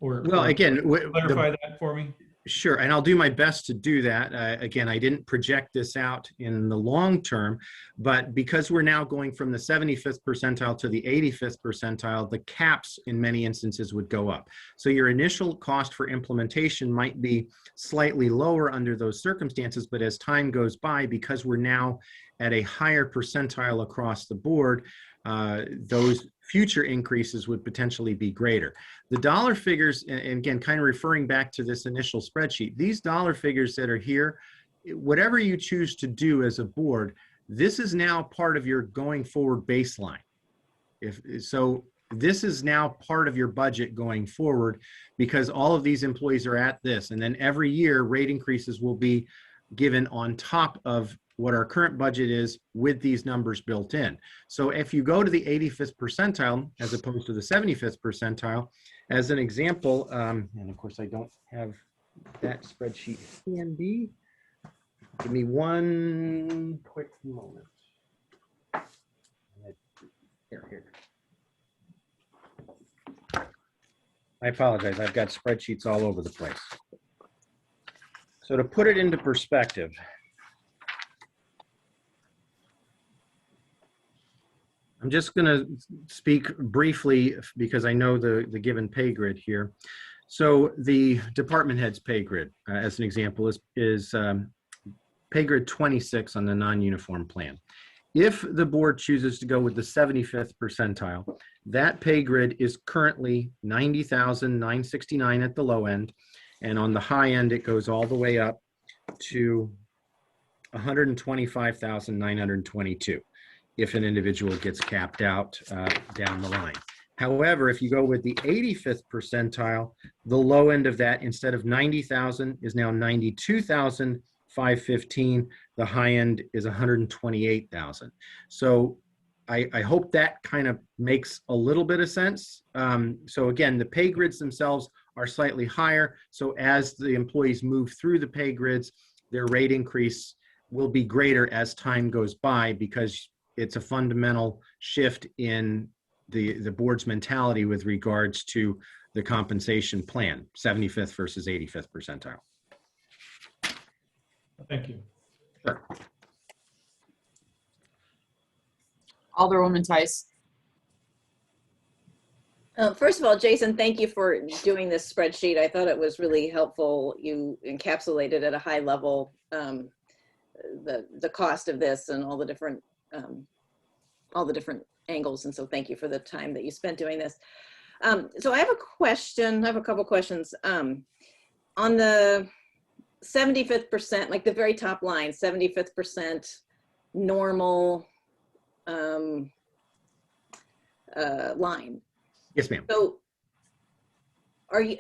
Well, again, clarify that for me. Sure, and I'll do my best to do that. Again, I didn't project this out in the long term, but because we're now going from the 75th percentile to the 85th percentile, the caps in many instances would go up. So your initial cost for implementation might be slightly lower under those circumstances, but as time goes by, because we're now at a higher percentile across the board, those future increases would potentially be greater. The dollar figures, and again, kind of referring back to this initial spreadsheet, these dollar figures that are here, whatever you choose to do as a board, this is now part of your going forward baseline. So this is now part of your budget going forward, because all of these employees are at this, and then every year rate increases will be given on top of what our current budget is with these numbers built in. So if you go to the 85th percentile as opposed to the 75th percentile, as an example, and of course I don't have that spreadsheet handy. Give me one quick moment. Here. I apologize, I've got spreadsheets all over the place. So to put it into perspective, I'm just going to speak briefly because I know the given pay grid here. So the department head's pay grid, as an example, is pay grid 26 on the non-uniform plan. If the board chooses to go with the 75th percentile, that pay grid is currently $90,969 at the low end, and on the high end it goes all the way up to $125,922. if an individual gets capped out down the line. However, if you go with the 85th percentile, the low end of that, instead of 90,000, is now 92,515. The high end is 128,000. So I hope that kind of makes a little bit of sense. So again, the pay grids themselves are slightly higher. So as the employees move through the pay grids, their rate increase will be greater as time goes by, because it's a fundamental shift in the board's mentality with regards to the compensation plan, 75th versus 85th percentile. Thank you. Sure. Alderwoman Tice. First of all, Jason, thank you for doing this spreadsheet. I thought it was really helpful. You encapsulated at a high level the cost of this and all the different angles. And so thank you for the time that you spent doing this. So I have a question. I have a couple questions. On the 75th percent, like the very top line, 75th percent normal line. Yes, ma'am. So are you,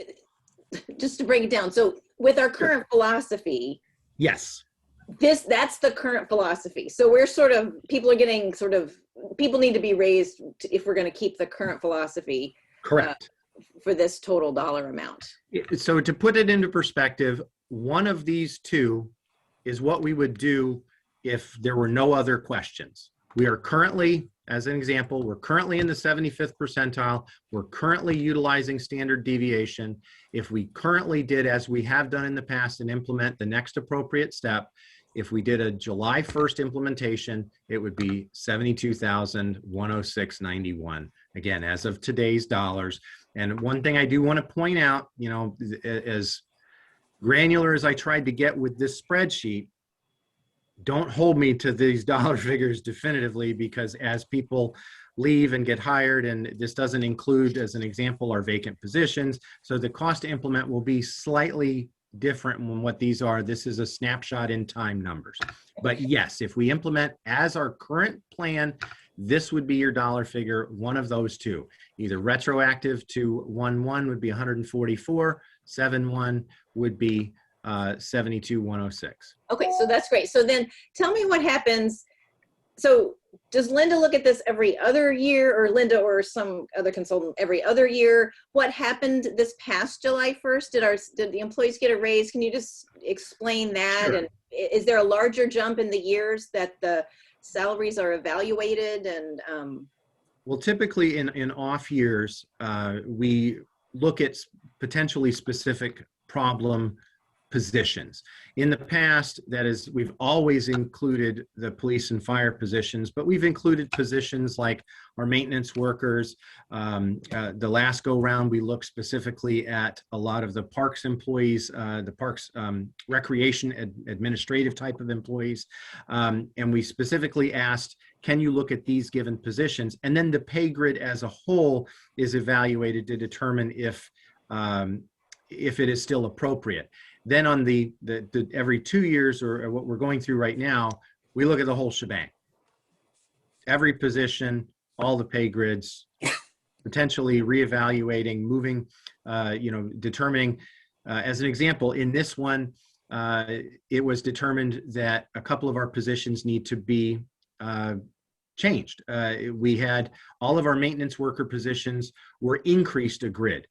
just to break it down, so with our current philosophy, Yes. that's the current philosophy. So we're sort of, people need to be raised if we're going to keep the current philosophy. Correct. For this total dollar amount. So to put it into perspective, one of these two is what we would do if there were no other questions. We are currently, as an example, we're currently in the 75th percentile. We're currently utilizing standard deviation. If we currently did, as we have done in the past, and implement the next appropriate step, if we did a July 1st implementation, it would be $72,106.91. Again, as of today's dollars. And one thing I do want to point out, you know, as granular as I tried to get with this spreadsheet, don't hold me to these dollar figures definitively, because as people leave and get hired, and this doesn't include, as an example, our vacant positions. So the cost to implement will be slightly different than what these are. This is a snapshot in time numbers. But yes, if we implement as our current plan, this would be your dollar figure, one of those two. Either retroactive to 1/1 would be 144, 7/1 would be 72,106. Okay, so that's great. So then tell me what happens. So does Linda look at this every other year, or Linda or some other consultant every other year? What happened this past July 1st? Did the employees get a raise? Can you just explain that? Sure. And is there a larger jump in the years that the salaries are evaluated? And Well, typically in off years, we look at potentially specific problem positions. In the past, that is, we've always included the police and fire positions, but we've included positions like our maintenance workers. The last go round, we looked specifically at a lot of the parks employees, the parks recreation administrative type of employees. And we specifically asked, can you look at these given positions? And then the pay grid as a whole is evaluated to determine if it is still appropriate. Then on the every 2 years, or what we're going through right now, we look at the whole shebang. Every position, all the pay grids, potentially reevaluating, moving, determining, as an example, in this one, it was determined that a couple of our positions need to be changed. We had all of our maintenance worker positions were increased a grid.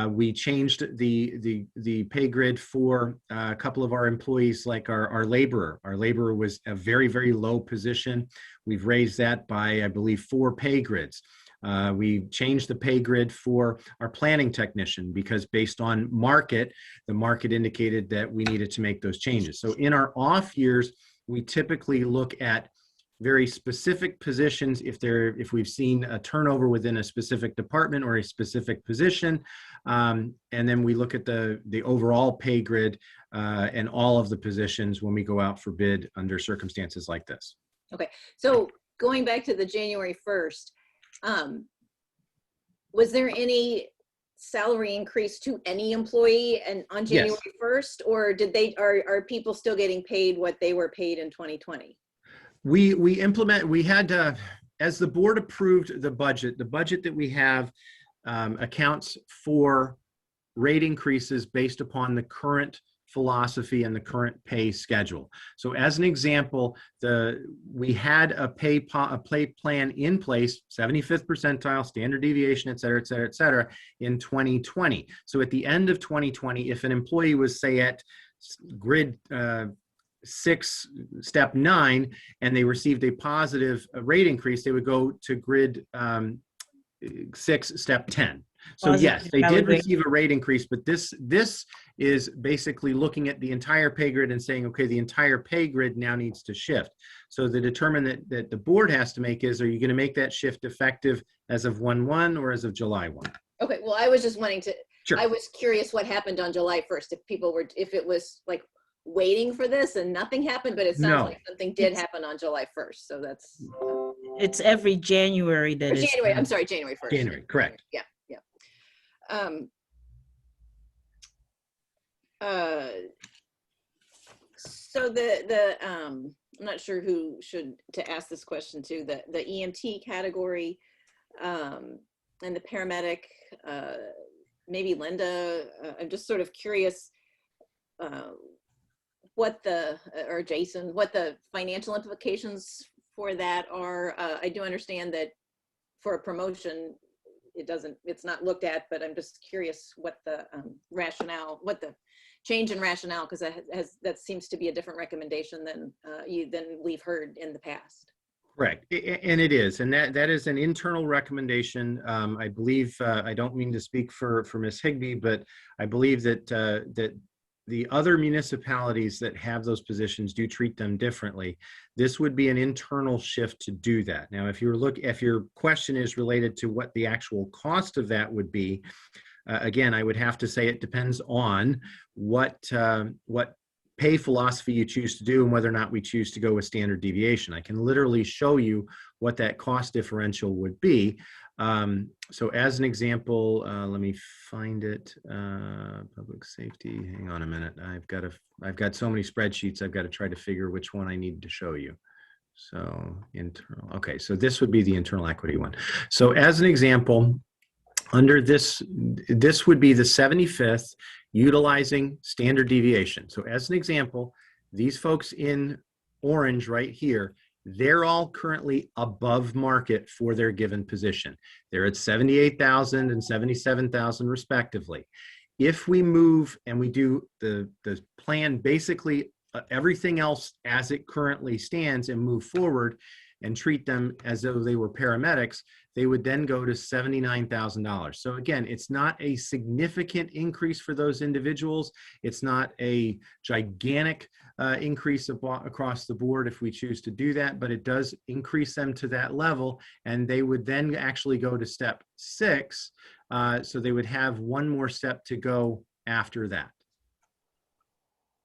We changed the pay grid for a couple of our employees, like our laborer. Our laborer was a very, very low position. We've raised that by, I believe, 4 pay grids. We changed the pay grid for our planning technician, because based on the market indicated that we needed to make those changes. So in our off years, we typically look at very specific positions if we've seen a turnover within a specific department or a specific position, and then we look at the overall pay grid and all of the positions when we go out for bid under circumstances like this. okay, so going back to the January 1st, was there any salary increase to any employee and on January 1st, or are people still getting paid what they were paid in 2020? We had, as the board approved the budget that we have accounts for rate increases based upon the current philosophy and the current pay schedule. So as an example, we had a pay plan in place, 75th percentile, standard deviation, et cetera, et cetera, et cetera, in 2020. So at the end of 2020, if an employee was, say, at grid 6, step 9, and they received a positive rate increase, they would go to grid 6, step 10. So yes, they did receive a rate increase, but this is basically looking at the entire pay grid and saying, okay, the entire pay grid now needs to shift. So the determinant that the board has to make is, are you going to make that shift effective as of 1/1 or as of July 1? Okay, well, I was just wanting to, Sure. I was curious what happened on July 1st, if it was like waiting for this and nothing happened, but it sounds like something did happen on July 1st. So that's. It's every January that is. January, I'm sorry, January 1st. January, correct. Yeah. So I'm not sure who to ask this question to, the EMT category and the paramedic, maybe Linda, I'm just sort of curious or Jason, what the financial implications for that are. I do understand that for a promotion, it's not looked at, but I'm just curious what the what the change in rationale, because that seems to be a different recommendation than we've heard in the past. Correct, and it is, and that is an internal recommendation. I believe, I don't mean to speak for Ms. Higbee, but I believe that that the other municipalities that have those positions do treat them differently. This would be an internal shift to do that. Now, if your question is related to what the actual cost of that would be, again, I would have to say it depends on what pay philosophy you choose to do and whether or not we choose to go with standard deviation. I can literally show you what that cost differential would be. So as an example, let me find it. Public safety, hang on a minute. I've got so many spreadsheets, I've got to try to figure which one I need to show you. So internal, okay, so this would be the internal equity one. So as an example, under this would be the 75th utilizing standard deviation. So as an example, these folks in orange right here, they're all currently above market for their given position. They're at 78,000 and 77,000 respectively. If we move and we do the plan, basically everything else as it currently stands and move forward and treat them as though they were paramedics, they would then go to $79,000. So again, it's not a significant increase for those individuals. It's not a gigantic increase across the board if we choose to do that, but it does increase them to that level, and they would then actually go to step 6. So they would have one more step to go after that.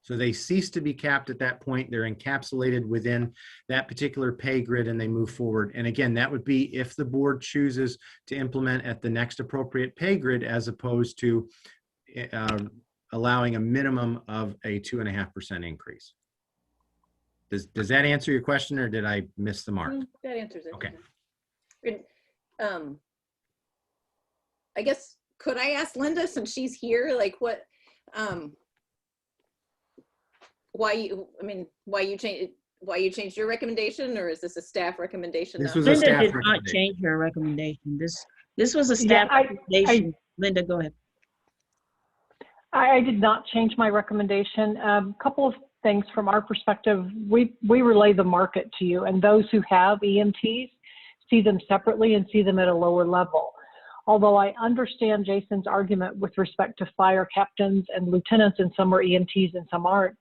So they cease to be capped at that point. They're encapsulated within that particular pay grid and they move forward. And again, that would be if the board chooses to implement at the next appropriate pay grid, as opposed to allowing a minimum of a 2.5% increase. Does that answer your question, or did I miss the mark? That answers it. Okay. I guess, could I ask Linda, since she's here, like what, why you changed your recommendation, or is this a staff recommendation? This now? was a Linda staff did not recommendation. change her recommendation. This was a staff Yeah, recommendation. Linda, go ahead. I did not change my recommendation. A couple of things from our perspective. We relay the market to you, and those who have EMTs see them separately and see them at a lower level. Although I understand Jason's argument with respect to fire captains and lieutenants, and some are EMTs and some aren't,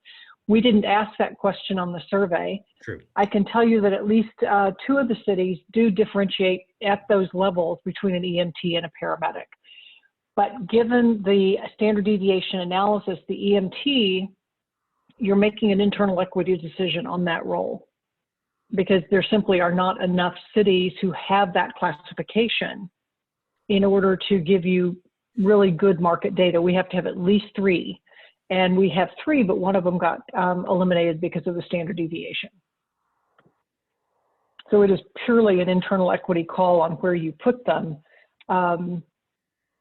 we didn't ask that question on the survey. True. I can tell you that at least 2 of the cities do differentiate at those levels between an EMT and a paramedic. But given the standard deviation analysis, the EMT, you're making an internal equity decision on that role, because there simply are not enough cities who have that classification in order to give you really good market data. We have to have at least 3. And we have 3, but one of them got eliminated because of the standard deviation. So it is purely an internal equity call on where you put them.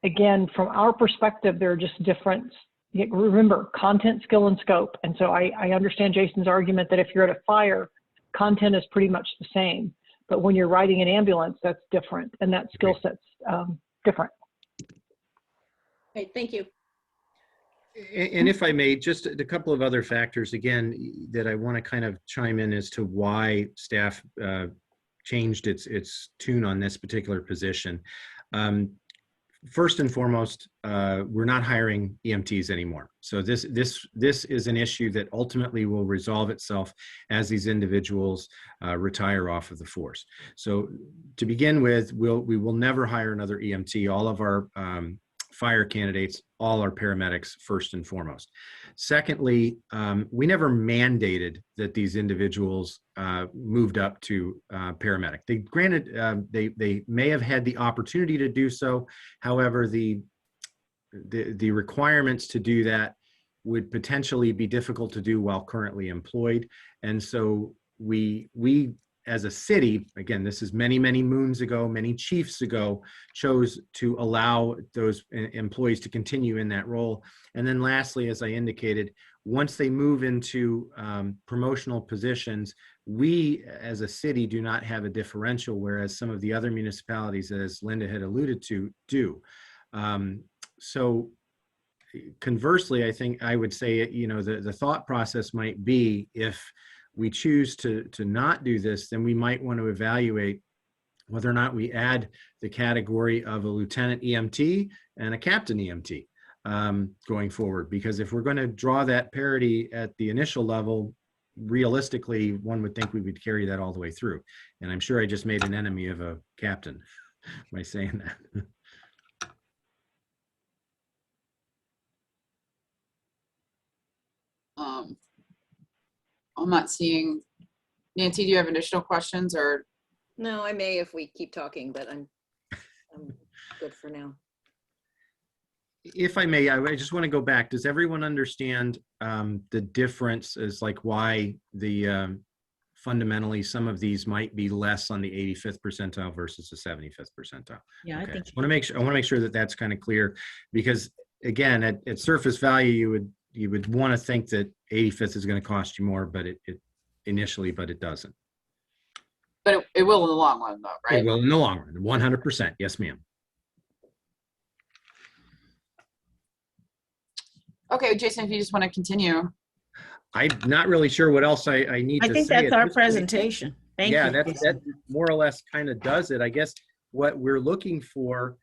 Again, from our perspective, there are just different, remember, content, skill, and scope. And so I understand Jason's argument that if you're at a fire, content is pretty much the same. But when you're riding an ambulance, that's different. And that skill set's different. Great, thank you. And if I may, just a couple of other factors, again, that I want to kind of chime in as to why staff changed its tune on this particular position. First and foremost, we're not hiring EMTs anymore. So this is an issue that ultimately will resolve itself as these individuals retire off of the force. So to begin with, we will never hire another EMT. All of our fire candidates, all are paramedics first and foremost. Secondly, we never mandated that these individuals moved up to paramedic. They may have had the opportunity to do so. However, the requirements to do that would potentially be difficult to do while currently employed. And so we as a city, again, this is many, many moons ago, many chiefs ago, chose to allow those employees to continue in that role. And then lastly, as I indicated, once they move into promotional positions, we as a city do not have a differential, whereas some of the other municipalities, as Linda had alluded to, do. So conversely, I think I would say, the thought process might be, if we choose to not do this, then we might want to evaluate whether or not we add the category of a lieutenant EMT and a captain EMT going forward. Because if we're going to draw that parity at the initial level, realistically, one would think we would carry that all the way through. And I'm sure I just made an enemy of a captain by saying that. I'm not seeing, Nancy, do you have additional questions or? No, I may if we keep talking, but I'm good for now. If I may, I just want to go back. Does everyone understand the difference as like why the fundamentally some of these might be less on the 85th percentile versus the 75th percentile? Yeah, I Okay. think I want to make sure that that's kind of clear, because again, at surface value, you would want to think that 85th is going to cost you more, but it initially, but it doesn't. But it will in the long run though, right? It will in the long run, 100%. Yes, ma'am. Okay, Jason, if you just want to continue. I'm not really sure what else I need to say. I think that's at our this point. presentation. Thank you. Yeah, that Jason. more or less kind of does it. I guess what we're looking for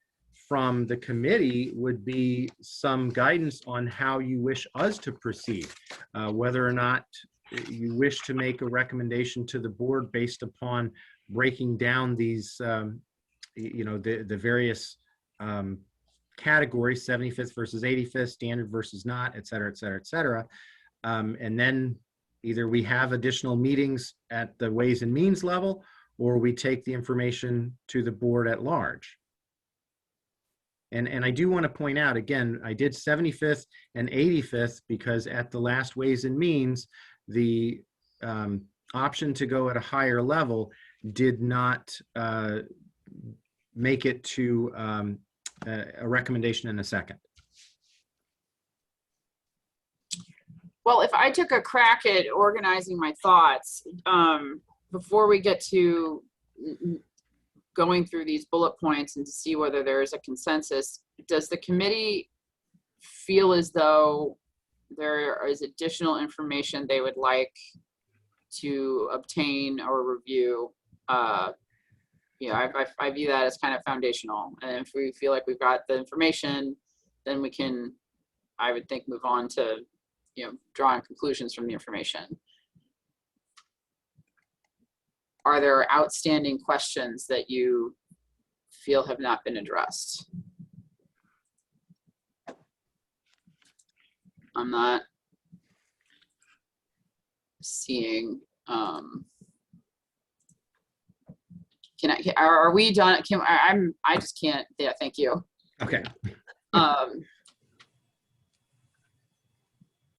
from the committee would be some guidance on how you wish us to proceed, whether or not you wish to make a recommendation to the board based upon breaking down these, the various categories, 75th versus 85th, standard versus not, et cetera, et cetera, et cetera. And then either we have additional meetings at the Ways and Means level, or we take the information to the board at large. And I do want to point out, again, I did 75th and 85th because at the last Ways and Means, the option to go at a higher level did not make it to a recommendation in a second. Well, if I took a crack at organizing my thoughts, before we get to going through these bullet points and to see whether there is a consensus, does the committee feel as though there is additional information they would like to obtain or review? I view that as kind of foundational. And if we feel like we've got the information, then we can, I would think, move on to, drawing conclusions from the information. Are there outstanding questions that you feel have not been addressed? I'm not seeing, are we done? I just can't, yeah, thank you. Okay.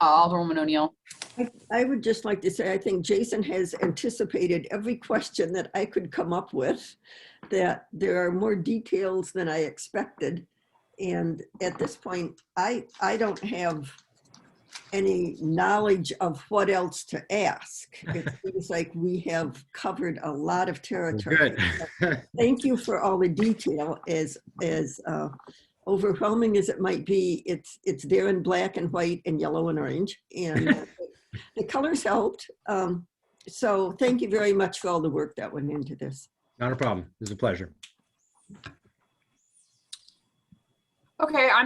Alderwoman O'Neill. I would just like to say, I think Jason has anticipated every question that I could come up with, that there are more details than I expected. And at this point, I don't have any knowledge of what else to ask. It seems like we have covered a lot of territory. Good. Thank you for all the detail. As overwhelming as it might be, it's there in black and white and yellow and orange, and the colors helped. So thank you very much for all the work that went into this. Not a problem. It was a pleasure. Okay, I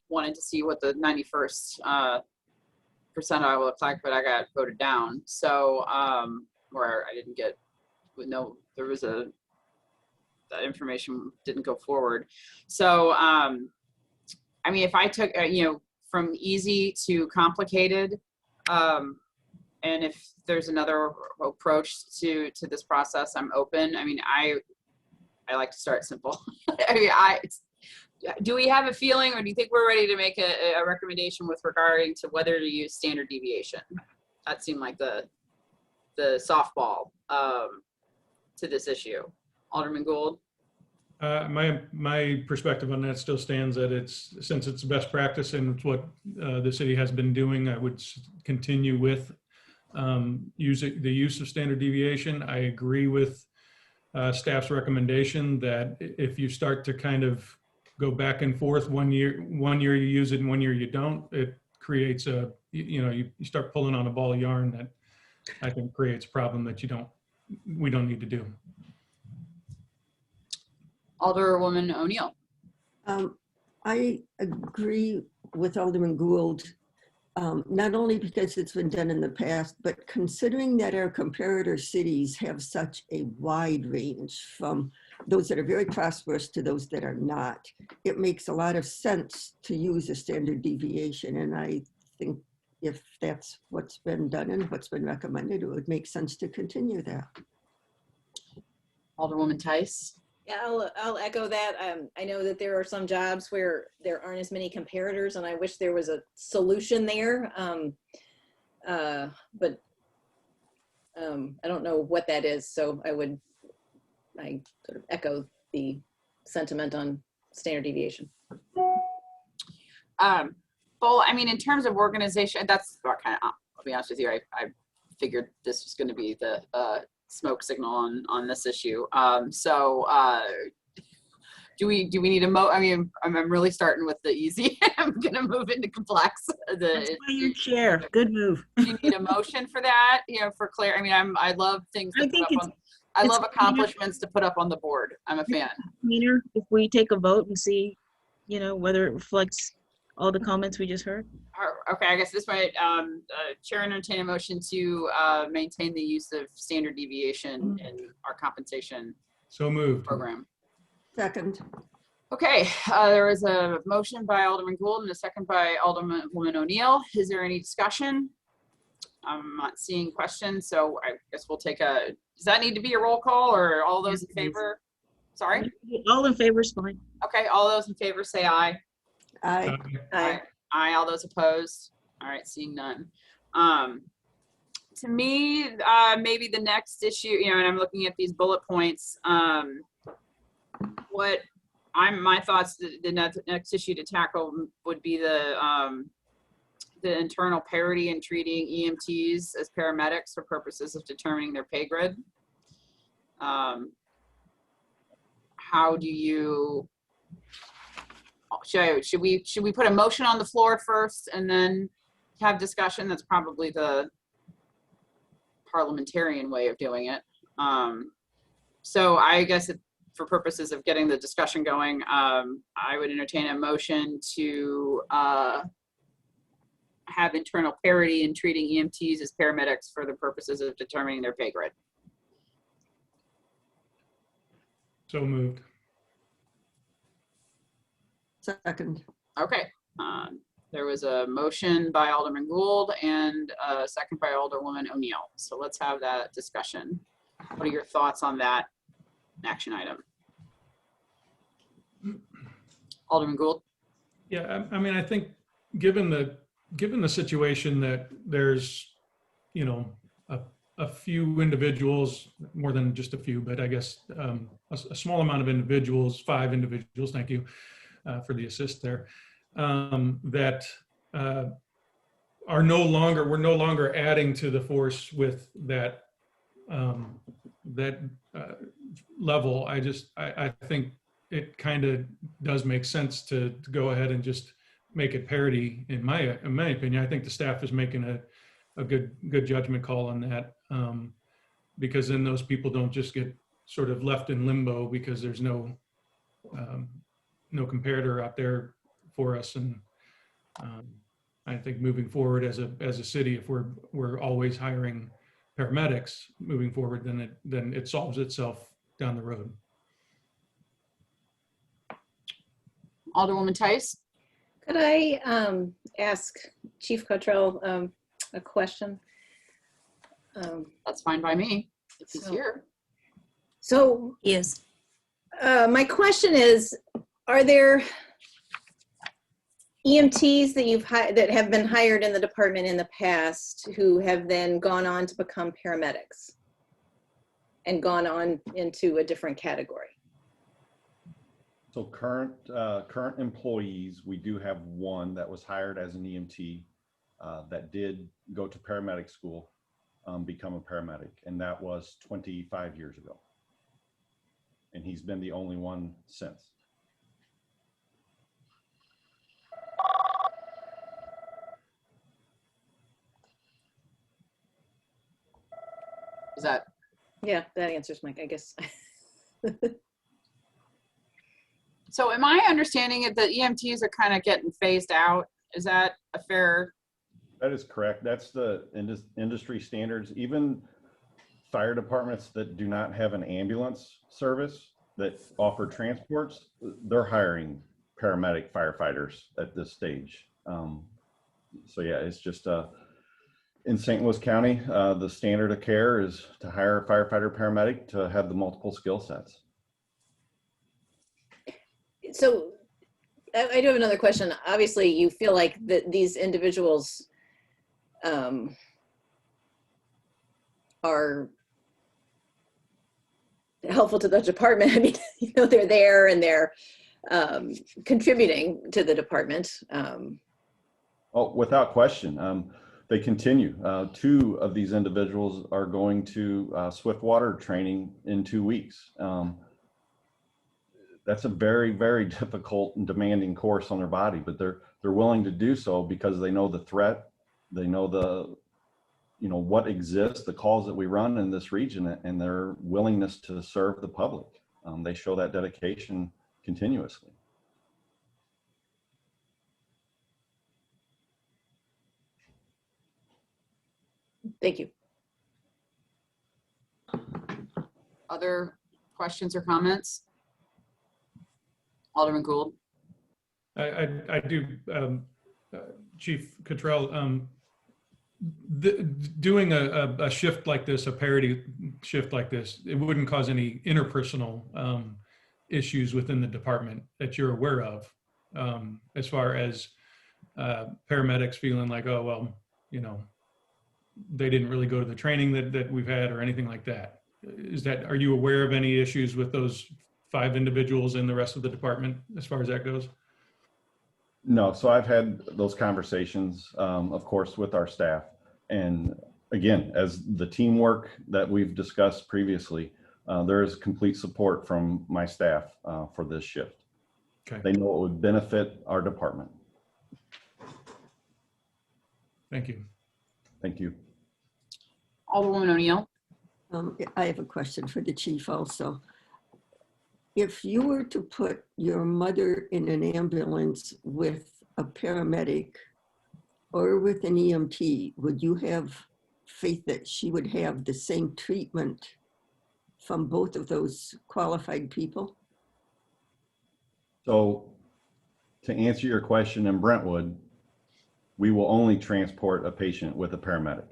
wanted to see what the 91st percentile looked like, but I got voted down. So, where I didn't get, that information didn't go forward. So, if I took, from easy to complicated, and if there's another approach to this process, I'm open. I like to start simple. Do we have a feeling, or do you think we're ready to make a recommendation with regarding to whether to use standard deviation? That seemed like the softball to this issue. Alderman Gould. My perspective on that still stands that since it's best practice and it's what the city has been doing, I would continue with using the use of standard deviation. I agree with staff's recommendation that if you start to kind of go back and forth, one year you use it and one year you don't, it creates a you start pulling on a ball of yarn that I think creates a problem that we don't need to do. Alderwoman O'Neill. I agree with Alderman Gould, not only because it's been done in the past, but considering that our comparator cities have such a wide range from those that are very prosperous to those that are not, it makes a lot of sense to use a standard deviation. And I think if that's what's been done and what's been recommended, it would make sense to continue that. Alderwoman Tice. Yeah, I'll echo that. I know that there are some jobs where there aren't as many comparators, and I wish there was a solution there. But I don't know what that is, so I sort of echo the sentiment on standard deviation. Well, I mean, in terms of organization, that's what kind of, I'll be honest with you, I figured this was going to be the smoke signal on this issue. Do we need a I mean, I'm really starting with the easy. I'm going to move into complex. That's why you're chair. Good move. Do you need a motion for that? For clear. I mean, I love things to put up on. I love accomplishments to put up on the board. I'm a fan. Meaner, if we take a vote and see, whether it reflects all the comments we just heard. Okay, I guess this might, Chair entertain a motion to maintain the use of standard deviation in our compensation So moved. program. Second. Okay, there was a motion by Alderman Gould and a second by Alderwoman O'Neill. Is there any discussion? I'm not seeing questions, so I guess we'll take does that need to be a roll call or all those in favor? Sorry? All in favor is fine. Okay, all those in favor say aye. Aye. Aye. Aye, all those opposed? All right, seeing none. To me, maybe the next issue, and I'm looking at these bullet points, my thoughts, the next issue to tackle would be the internal parity in treating EMTs as paramedics for purposes of determining their pay grid. How do you, should we put a motion on the floor first and then have discussion? That's probably the parliamentarian way of doing it. So I guess for purposes of getting the discussion going, I would entertain a motion to have internal parity in treating EMTs as paramedics for the purposes of determining their pay grid. So moved. Second. Okay. There was a motion by Alderman Gould and a second by Alderwoman O'Neill. So let's have that discussion. What are your thoughts on that action item? Alderman Gould? Yeah, I mean, I think given the situation that there's, a few individuals, more than just a few, but I guess a small amount of individuals, 5 individuals, thank you for the assist there, that we're no longer adding to the force with that level. I think it kind of does make sense to go ahead and just make it parity. In my opinion, I think the staff is making a good judgment call on that, because then those people don't just get sort of left in limbo because there's no comparator out there for us. And I think moving forward as a city, if we're always hiring paramedics moving forward, then it solves itself down the road. Alderwoman Tice? Could I ask Chief Cottrell a question? That's fine by me, if he's So- here. So Yes. my question is, are there EMTs that have been hired in the department in the past who have then gone on to become paramedics and gone on into a different category? So current employees, we do have one that was hired as an EMT that did go to paramedic school, become a paramedic, and that was 25 years ago. And he's been the only one since. Is that, Yeah, that answers my, I guess. so am I understanding it that EMTs are kind of getting phased out? Is that a fair? That is correct. That's the industry standards. Even fire departments that do not have an ambulance service that offer transports, they're hiring paramedic firefighters at this stage. So yeah, it's just in St. Louis County, the standard of care is to hire a firefighter paramedic to have the multiple skill sets. So I do have another question. Obviously, you feel like these individuals are helpful to the department. I mean, you know, they're there and they're contributing to the department. Oh, without question. They continue. 2 of these individuals are going to Swiftwater training in 2 weeks. That's a very, very difficult and demanding course on their body, but they're willing to do so because they know the threat, they know what exists, the calls that we run in this region, and their willingness to serve the public. They show that dedication continuously. Thank you. Other questions or comments? Alderman Gould. I do, Chief Cottrell, doing a shift like this, a parity shift like this, it wouldn't cause any interpersonal issues within the department that you're aware of, as far as paramedics feeling like, oh, well, you know, they didn't really go to the training that we've had or anything like that. Are you aware of any issues with those 5 individuals in the rest of the department as far as that goes? No, so I've had those conversations, of course, with our staff. And again, as the teamwork that we've discussed previously, there is complete support from my staff for this shift. Okay. They know it would benefit our department. Thank you. Thank you. Alderwoman O'Neill. I have a question for the chief also. If you were to put your mother in an ambulance with a paramedic or with an EMT, would you have faith that she would have the same treatment from both of those qualified people? So to answer your question, in Brentwood, we will only transport a patient with a paramedic.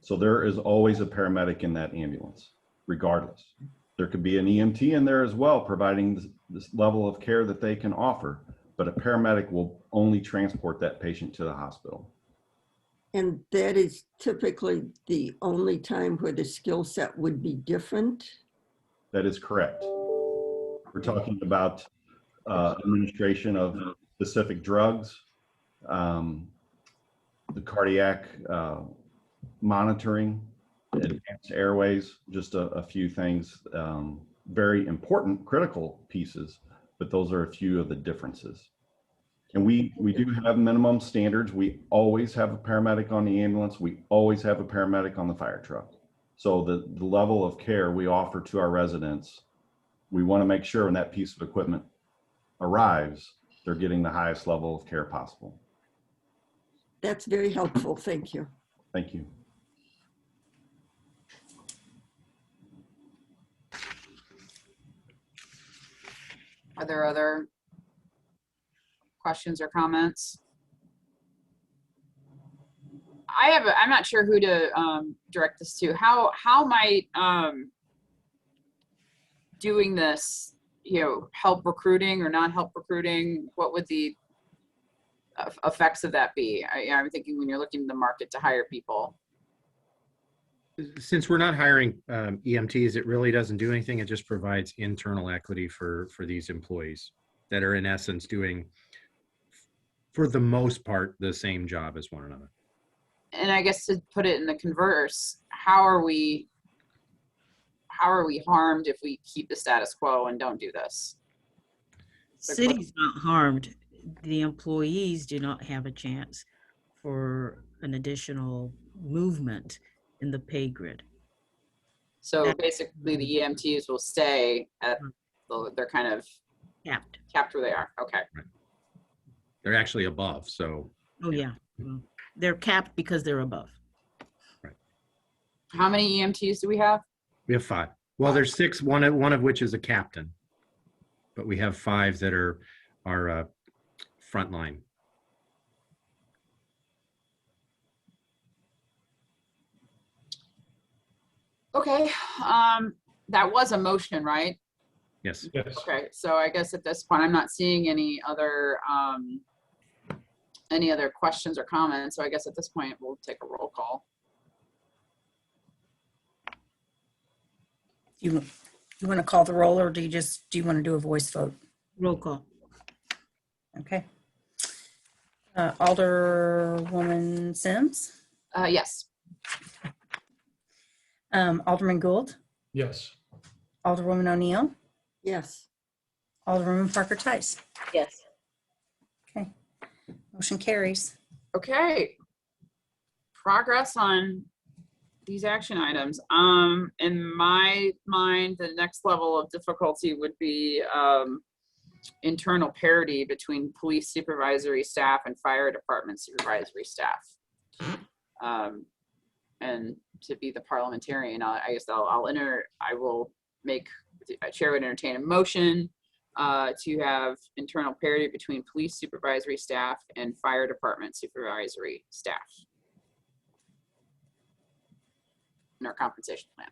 So there is always a paramedic in that ambulance, regardless. There could be an EMT in there as well, providing this level of care that they can offer, but a paramedic will only transport that patient to the hospital. And that is typically the only time where the skill set would be different? That is correct. We're talking about administration of specific drugs, the cardiac monitoring, advanced airways, just a few things, very important, critical pieces, but those are a few of the differences. And we do have minimum standards. We always have a paramedic on the ambulance. We always have a paramedic on the fire truck. So the level of care we offer to our residents, we want to make sure when that piece of equipment arrives, they're getting the highest level of care possible. That's very helpful. Thank you. Thank you. Are there other questions or comments? I'm not sure who to direct this to. How might doing this, help recruiting or not help recruiting? What would the effects of that be? I'm thinking when you're looking at the market to hire people. Since we're not hiring EMTs, it really doesn't do anything. It just provides internal equity for these employees that are in essence doing, for the most part, the same job as one another. And I guess to put it in the converse, how are we harmed if we keep the status quo and don't do this? City's not harmed. The employees do not have a chance for an additional movement in the pay grid. So basically the EMTs will stay at, they're kind of Capped. capped where they are. Okay. They're actually above, so. Oh, yeah. Well, they're capped because they're above. How many EMTs do we have? We have 5. Well, there's 6, one of which is a captain. But we have 5 that are frontline. Okay. That was a motion, right? Yes. Yes. Okay, so I guess at this point, I'm not seeing any other questions or comments. So I guess at this point, we'll take a roll call. You want to call the roll, or do you want to do a voice vote? Roll call. Okay. Alderwoman Sims, Yes. Alderman Gould, Yes. Alderwoman O'Neill, Yes. Alderwoman Parker Tice. Yes. Okay. Motion carries. Okay. Progress on these action items. In my mind, the next level of difficulty would be internal parity between police supervisory staff and fire department supervisory staff. And to be the parliamentarian, I guess Chair would entertain a motion to have internal parity between police supervisory staff and fire department supervisory staff in our compensation plan.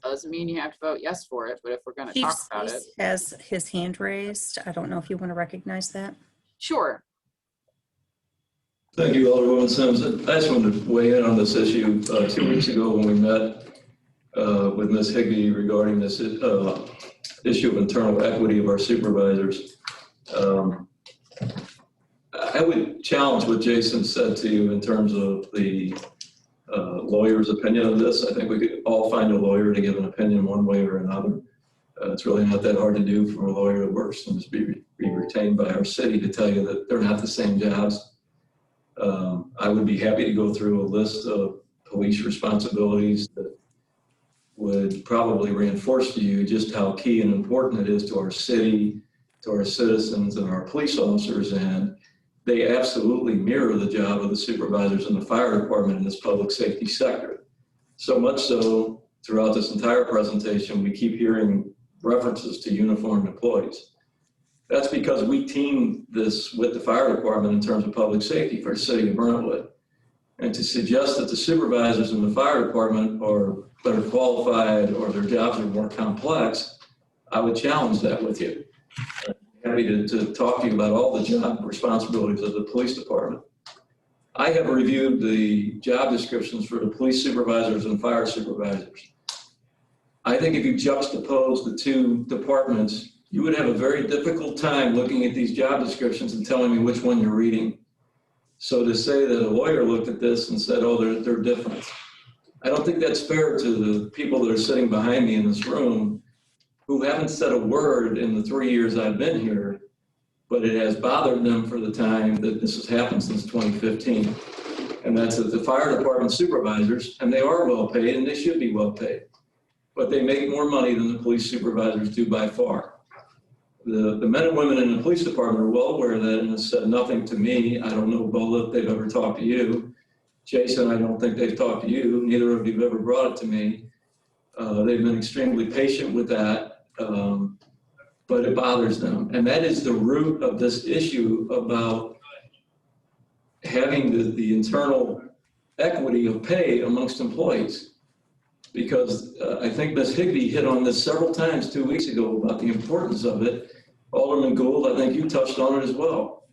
Doesn't mean you have to vote yes for it, but if we're going to Chief talk about it. Cease has his hand raised. I don't know if you want to recognize that. Sure. Thank you, Alderwoman Sims. I just wanted to weigh in on this issue. 2 weeks ago when we met with Ms. Higbee regarding this issue of internal equity of our supervisors, I would challenge what Jason said to you in terms of the lawyer's opinion of this. I think we could all find a lawyer to give an opinion one way or another. It's really not that hard to do for a lawyer that works and be retained by our city to tell you that they're not the same jobs. I would be happy to go through a list of police responsibilities that would probably reinforce to you just how key and important it is to our city, to our citizens, and our police officers. And they absolutely mirror the job of the supervisors in the fire department in this public safety sector. So much so, throughout this entire presentation, we keep hearing references to uniformed employees. That's because we team this with the fire department in terms of public safety for the city of Brentwood. And to suggest that the supervisors in the fire department are better qualified or their jobs are more complex, I would challenge that with you. I'm happy to talk to you about all the job responsibilities of the police department. I have reviewed the job descriptions for the police supervisors and fire supervisors. I think if you juxtapose the two departments, you would have a very difficult time looking at these job descriptions and telling me which one you're reading. So to say that a lawyer looked at this and said, oh, they're different, I don't think that's fair to the people that are sitting behind me in this room who haven't said a word in the 3 years I've been here, but it has bothered them for the time that this has happened since 2015. And that's that the fire department supervisors, and they are well paid and they should be well paid, but they make more money than the police supervisors do by far. The men and women in the police department are well aware of that and have said nothing to me. I don't know, Bola, if they've ever talked to you. Jason, I don't think they've talked to you. Neither of you have ever brought it to me. They've been extremely patient with that, but it bothers them. And that is the root of this issue about having the internal equity of pay amongst employees. Because I think Ms. Higbee hit on this several times 2 weeks ago about the importance of it. Alderman Gould, I think you touched on it as well.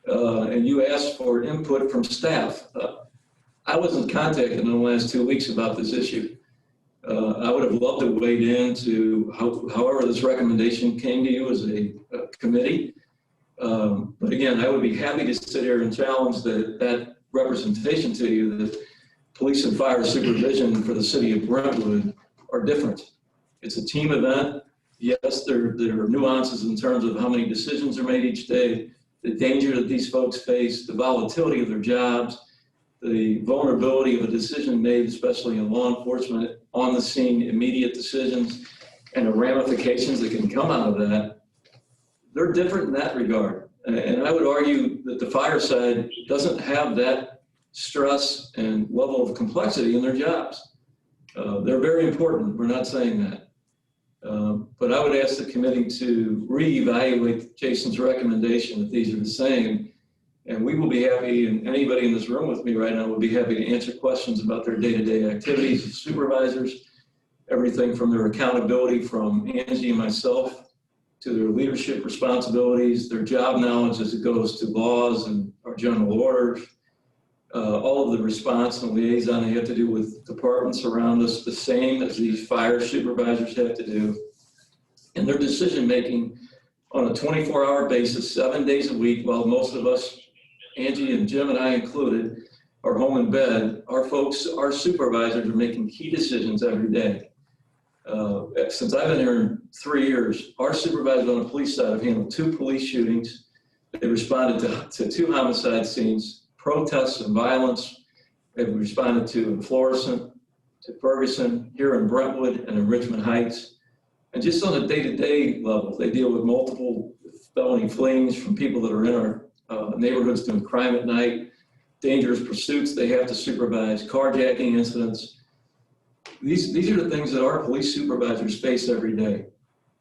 And you asked for input from staff. I wasn't contacted in the last 2 weeks about this issue. I would have loved to wade into however this recommendation came to you as a committee. But again, I would be happy to sit here and challenge that representation to you that police and fire supervision for the city of Brentwood are different. It's a team event. Yes, there are nuances in terms of how many decisions are made each day, the danger that these folks face, the volatility of their jobs, the vulnerability of a decision made, especially in law enforcement, on the scene, immediate decisions, and the ramifications that can come out of that. They're different in that regard. And I would argue that the fire side doesn't have that stress and level of complexity in their jobs. They're very important. We're not saying that. But I would ask the committee to reevaluate Jason's recommendation that these are the same. And we will be happy, and anybody in this room with me right now would be happy to answer questions about their day-to-day activities as supervisors, everything from their accountability from Angie and myself to their leadership responsibilities, their job knowledge as it goes to laws and our general orders, all of the response and liaison they have to do with departments around us, the same as these fire supervisors have to do. And their decision-making on a 24-hour basis, 7 days a week, while most of us, Angie and Jim and I included, are home in bed, our folks, our supervisors are making key decisions every day. Since I've been here in 3 years, our supervisors on the police side have handled 2 police shootings. They responded to 2 homicide scenes, protests and violence. They've responded to in Florissant, to Ferguson, here in Brentwood and in Richmond Heights. And just on a day-to-day level, they deal with multiple felony fleeings from people that are in our neighborhoods doing crime at night, dangerous pursuits they have to supervise, carjacking incidents. These are the things that our police supervisors face every day.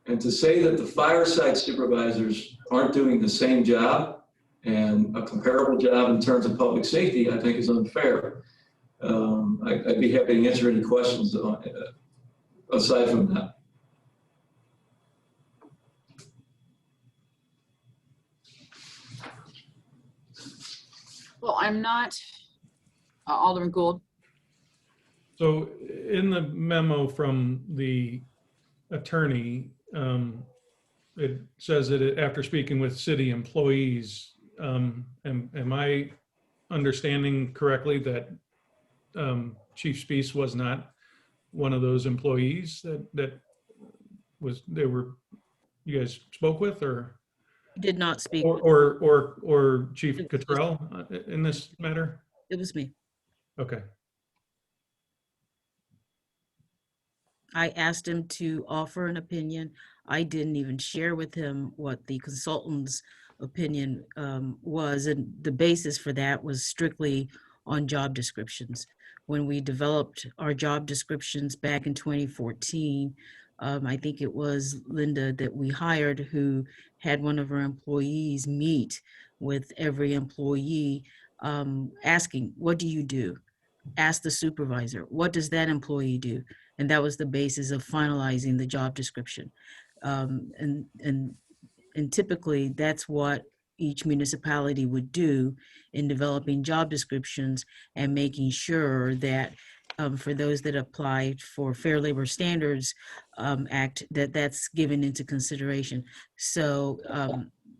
And to say that the fireside supervisors aren't doing the same job and a comparable job in terms of public safety, I think is unfair. I'd be happy to answer any questions aside from that. Well, I'm not, Alderman Gould. So in the memo from the attorney, it says that after speaking with city employees, am I understanding correctly that Chief Speece was not one of those employees that you guys spoke with, or Did not speak. or Chief Cottrell in this matter? It was me. Okay. I asked him to offer an opinion. I didn't even share with him what the consultant's opinion was, and the basis for that was strictly on job descriptions. When we developed our job descriptions back in 2014, I think it was Linda that we hired who had one of her employees meet with every employee asking, what do you do? Ask the supervisor, what does that employee do? And that was the basis of finalizing the job description. And typically that's what each municipality would do in developing job descriptions and making sure that for those that applied for Fair Labor Standards Act, that's given into consideration. So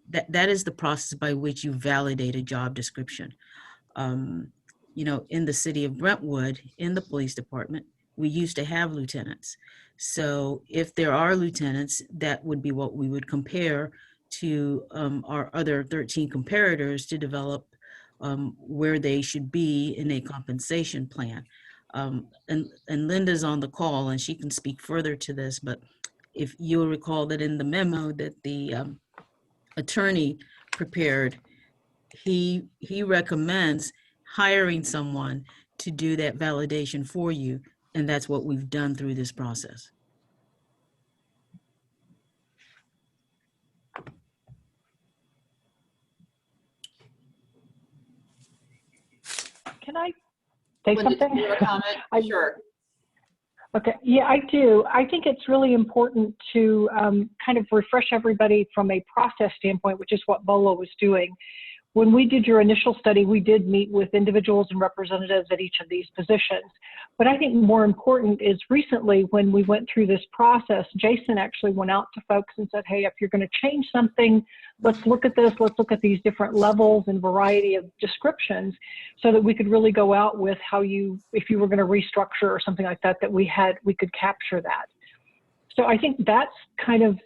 that is the process by which you validate a job description. You know, in the city of Brentwood, in the police department, we used to have lieutenants. So if there are lieutenants, that would be what we would compare to our other 13 comparators to develop where they should be in a compensation plan. And Linda's on the call and she can speak further to this, but if you'll recall that in the memo that the attorney prepared, he recommends hiring someone to do that validation for you. And that's what we've done through this process. Can I say Linda, something? do you have a comment? Sure. Okay, yeah, I do. I think it's really important to kind of refresh everybody from a process standpoint, which is what Bolo was doing. When we did your initial study, we did meet with individuals and representatives at each of these positions. But I think more important is recently when we went through this process, Jason actually went out to folks and said, hey, if you're going to change something, let's look at this, let's look at these different levels and variety of descriptions so that we could really go out with how you, if you were going to restructure or something like that, that we could capture that. So I think that's kind of,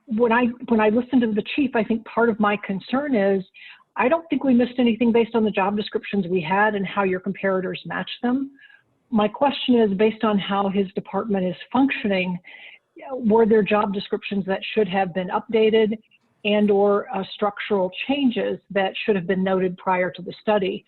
when I listen to the chief, I think part of my concern is I don't think we missed anything based on the job descriptions we had and how your comparators match them. My question is, based on how his department is functioning, were there job descriptions that should have been updated and or structural changes that should have been noted prior to the study?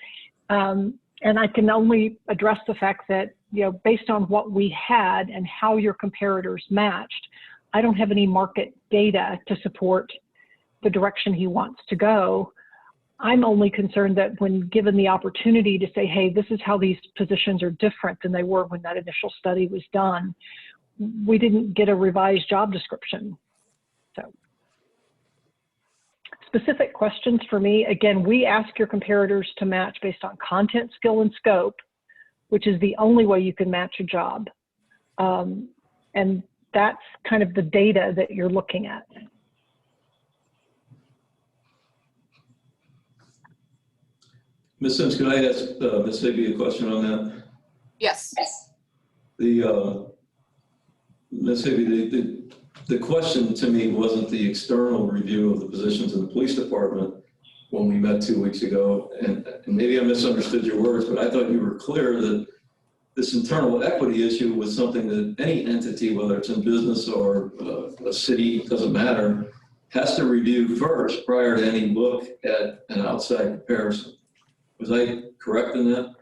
And I can only address the fact that, based on what we had and how your comparators matched, I don't have any market data to support the direction he wants to go. I'm only concerned that when given the opportunity to say, hey, this is how these positions are different than they were when that initial study was done, we didn't get a revised job description. So specific questions for me, again, we ask your comparators to match based on content, skill, and scope, which is the only way you can match a job. And that's kind of the data that you're looking at. Ms. Sims, can I ask Ms. Higby a question on that? Yes. Ms. Higby, the question to me wasn't the external review of the positions in the police department when we met 2 weeks ago, and maybe I misunderstood your words, but I thought you were clear that this internal equity issue was something that any entity, whether it's in business or a city, doesn't matter, has to review first prior to any look at an outside comparison. Was I correct in that?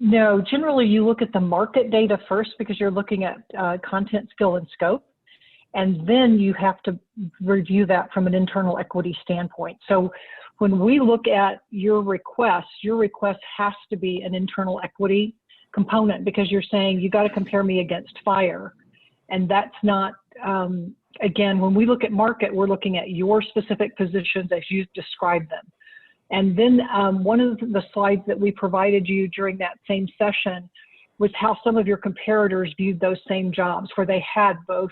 No, generally you look at the market data first because you're looking at content, skill, and scope. And then you have to review that from an internal equity standpoint. So when we look at your request has to be an internal equity component because you're saying you got to compare me against fire. And that's not, again, when we look at market, we're looking at your specific positions as you described them. And then one of the slides that we provided you during that same session was how some of your comparators viewed those same jobs where they had both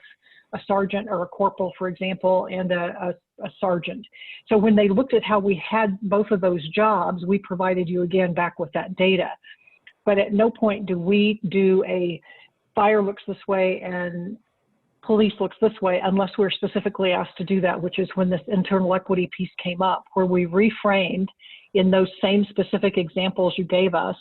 a sergeant or a corporal, for example, and a sergeant. So when they looked at how we had both of those jobs, we provided you again back with that data. But at no point do we do a fire looks this way and police looks this way unless we're specifically asked to do that, which is when this internal equity piece came up, where we reframed in those same specific examples you gave us.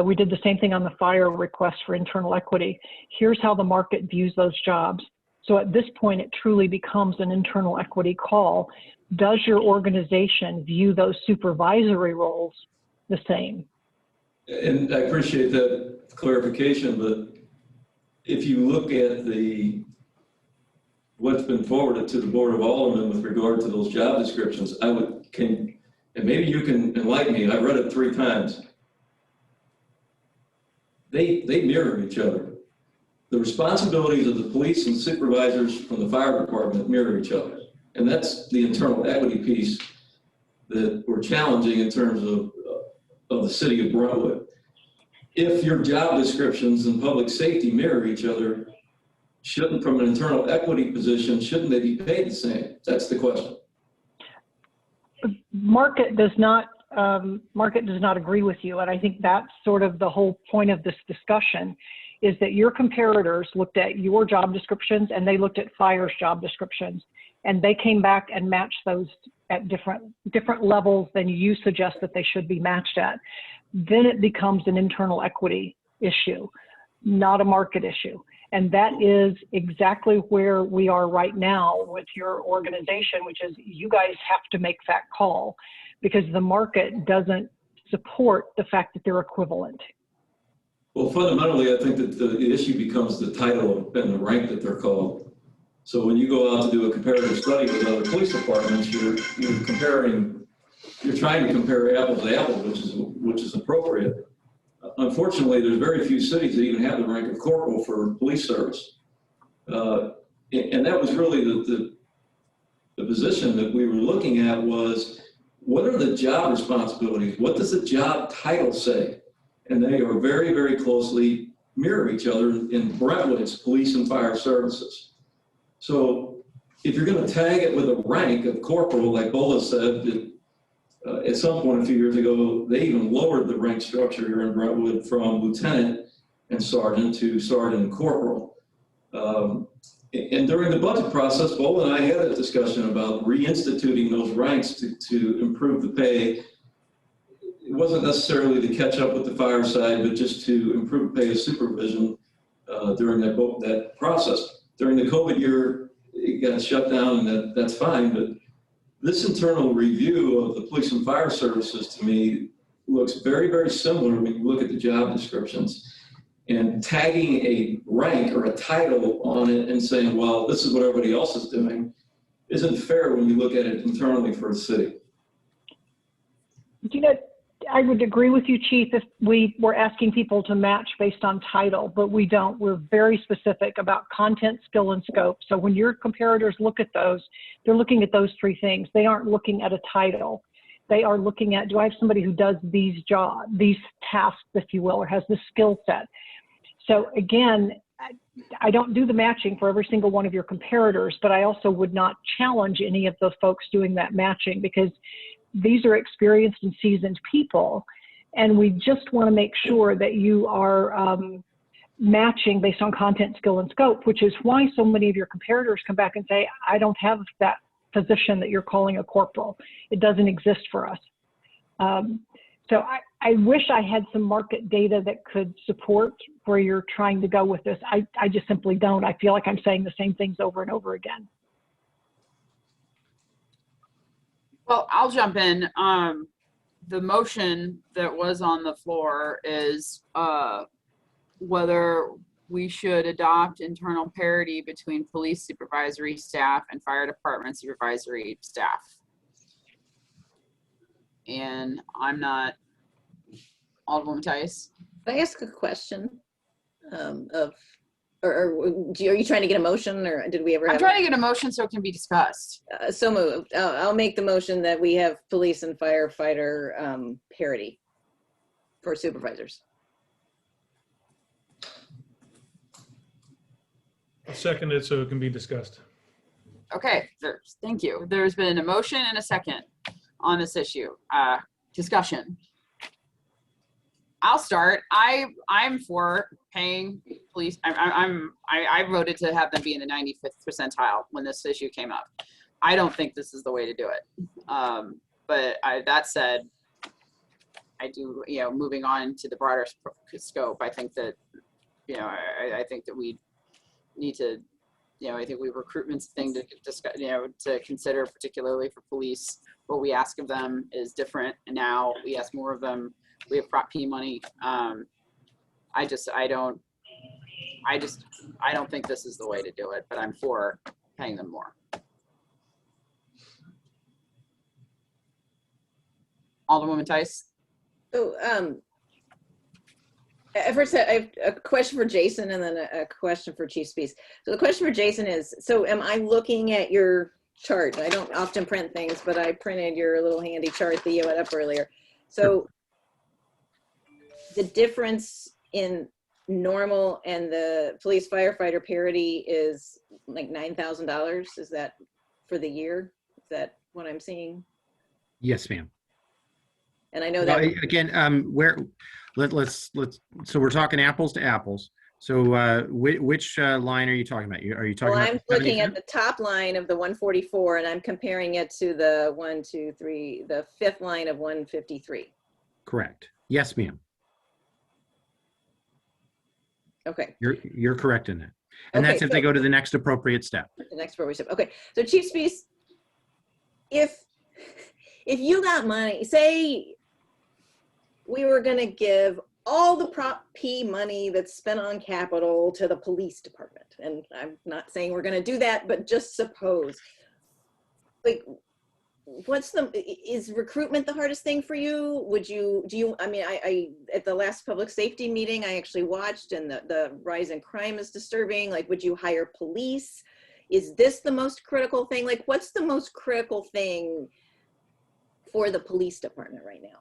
We did the same thing on the fire request for internal equity. Here's how the market views those jobs. So at this point, it truly becomes an internal equity call. Does your organization view those supervisory roles the same? And I appreciate that clarification, but if you look at what's been forwarded to the Board of Aldermen with regard to those job descriptions, and maybe you can enlighten me, I've read it 3 times. They mirror each other. The responsibilities of the police and supervisors from the fire department mirror each other. And that's the internal equity piece that we're challenging in terms of the city of Brentwood. If your job descriptions in public safety mirror each other, shouldn't, from an internal equity position, shouldn't they be paid the same? That's the question. Market does not agree with you. And I think that's sort of the whole point of this discussion is that your comparators looked at your job descriptions and they looked at fire's job descriptions and they came back and matched those at different levels than you suggest that they should be matched at. Then it becomes an internal equity issue, not a market issue. And that is exactly where we are right now with your organization, which is you guys have to make that call because the market doesn't support the fact that they're equivalent. Well, fundamentally, I think that the issue becomes the title and the rank that they're called. So when you go out to do a comparative study with other police departments, you're trying to compare apples to apples, which is appropriate. Unfortunately, there's very few cities that even have the rank of corporal for police service. And that was really the position that we were looking at was, what are the job responsibilities? What does the job title say? And they are very, very closely mirror each other in Brentwood's police and fire services. So if you're going to tag it with a rank of corporal, like Bola said, at some point a few years ago, they even lowered the rank structure here in Brentwood from lieutenant and sergeant to sergeant and corporal. And during the budget process, Bo and I had a discussion about reinstituting those ranks to improve the pay. It wasn't necessarily to catch up with the fire side, but just to improve pay of supervision during that process. During the COVID year, it got shut down, and that's fine, but this internal review of the police and fire services to me looks very, very similar when you look at the job descriptions. And tagging a rank or a title on it and saying, well, this is what everybody else is doing, isn't fair when you look at it internally for a city. You know, I would agree with you, Chief, if we were asking people to match based on title, but we don't. We're very specific about content, skill, and scope. So when your comparators look at those, they're looking at those three things. They aren't looking at a title. They are looking at, do I have somebody who does these jobs, these tasks, if you will, or has this skill set? So again, I don't do the matching for every single one of your comparators, but I also would not challenge any of the folks doing that matching, because these are experienced and seasoned people, and we just want to make sure that you are matching based on content, skill, and scope, which is why so many of your comparators come back and say, I don't have that position that you're calling a corporal. It doesn't exist for us. So I wish I had some market data that could support where you're trying to go with this. I just simply don't. I feel like I'm saying the same things over and over again. Well, I'll jump in. The motion that was on the floor is whether we should adopt internal parity between police supervisory staff and fire department supervisory staff. And I'm not, Alderwoman Tice. Can I ask a question are you trying to get a motion, or did we ever have? I'm trying to get a motion so it can be discussed. So moved. I'll make the motion that we have police and firefighter parity for supervisors. I'll second it so it can be discussed. Okay, thank you. There's been a motion and a second on this issue. Discussion. I'll start. I'm for paying police. I voted to have them be in the 95th percentile when this issue came up. I don't think this is the way to do it. But that said, I do, moving on to the broader scope, I think that, I think that we need to, I think recruitment's thing to discuss, to consider, particularly for police. What we ask of them is different, and now we ask more of them. We have Prop P money. I don't think this is the way to do it, but I'm for paying them more. Alderwoman Tice. So, first, I have a question for Jason and then a question for Chief Spees. So the question for Jason is, so am I looking at your chart? I don't often print things, but I printed your little handy chart that you had up earlier. So the difference in normal and the police firefighter parity is like $9,000. Is that for the year? Is that what I'm seeing? Yes, ma'am. And I know that again, so we're talking apples to apples. So which line are you talking about? Are you talking well, about? I'm looking at the top line of the 144, and I'm comparing it to the the fifth line of 153. Correct. Yes, ma'am. Okay. You're correct in that. And Okay, that's if they go to the next appropriate step. The next appropriate step. Okay. So Chief Spees, if you got money, say we were going to give all the Prop P money that's spent on capital to the police department, and I'm not saying we're going to do that, but just suppose, like, is recruitment the hardest thing for you? I mean, I at the last public safety meeting, I actually watched, and the rise in crime is disturbing. Like, would you hire police? Is this the most critical thing? Like, what's the most critical thing for the police department right now?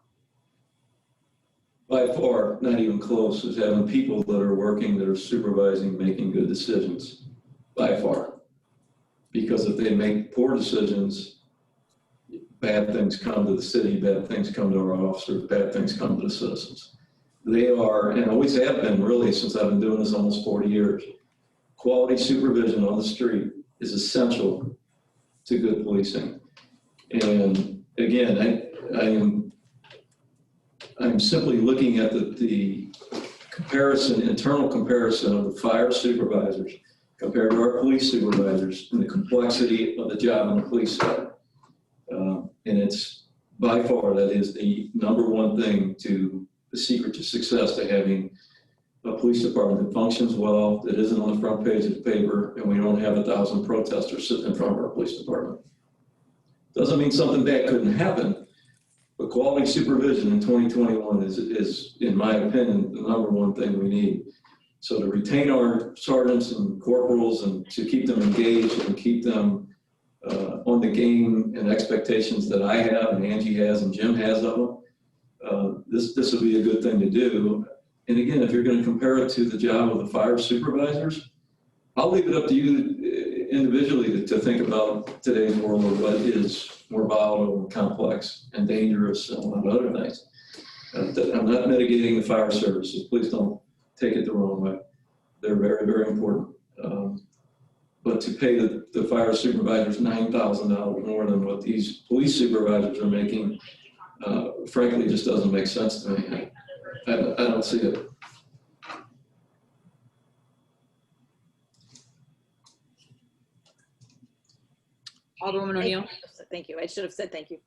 By far, not even close, is having people that are working, that are supervising, making good decisions, by far. Because if they make poor decisions, bad things come to the city, bad things come to our officers, bad things come to the citizens. they are, and always have been really since I've been doing this almost 40 years, quality supervision on the street is essential to good policing. And again, I'm simply looking at the comparison, internal comparison of the fire supervisors compared to our police supervisors and the complexity of the job on the police side. And it's by far, that is the #1 thing to the secret to success to having a police department that functions well, that isn't on the front page of the paper, and we don't have 1,000 protesters sitting in front of our police department. Doesn't mean something bad couldn't happen, but quality supervision in 2021 is, in my opinion, the #1 thing we need. So to retain our sergeants and corporals and to keep them engaged and keep them on the game and expectations that I have and Angie has and Jim has of them, this would be a good thing to do. And again, if you're going to compare it to the job of the fire supervisors, I'll leave it up to you individually to think about today's world of what is more volatile and complex and dangerous and a lot of other things. I'm not mitigating the fire services. Please don't take it the wrong way. They're very, very important. But to pay the fire supervisors $9,000 more than what these police supervisors are making, frankly, just doesn't make sense to me. I don't see it. Alderwoman O'Neill. Thank you. I should have said thank you.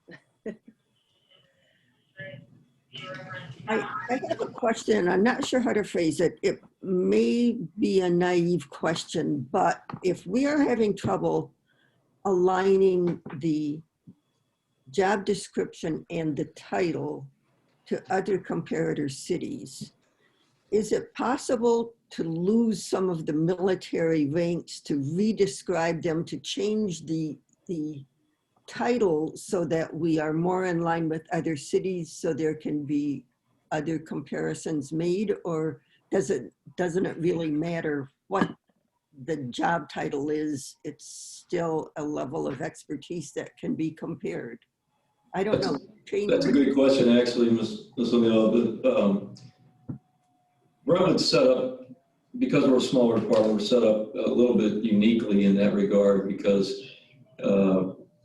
I have a question. I'm not sure how to phrase it. It may be a naive question, but if we are having trouble aligning the job description and the title to other comparator cities, is it possible to lose some of the military ranks, to re-describe them, to change the title so that we are more in line with other cities so there can be other comparisons made? Or doesn't it really matter what the job title is? It's still a level of expertise that can be compared. I don't know. That's a good question, actually, Ms. O'Neill. But Brentwood's set up, because we're a smaller department, we're set up a little bit uniquely in that regard, because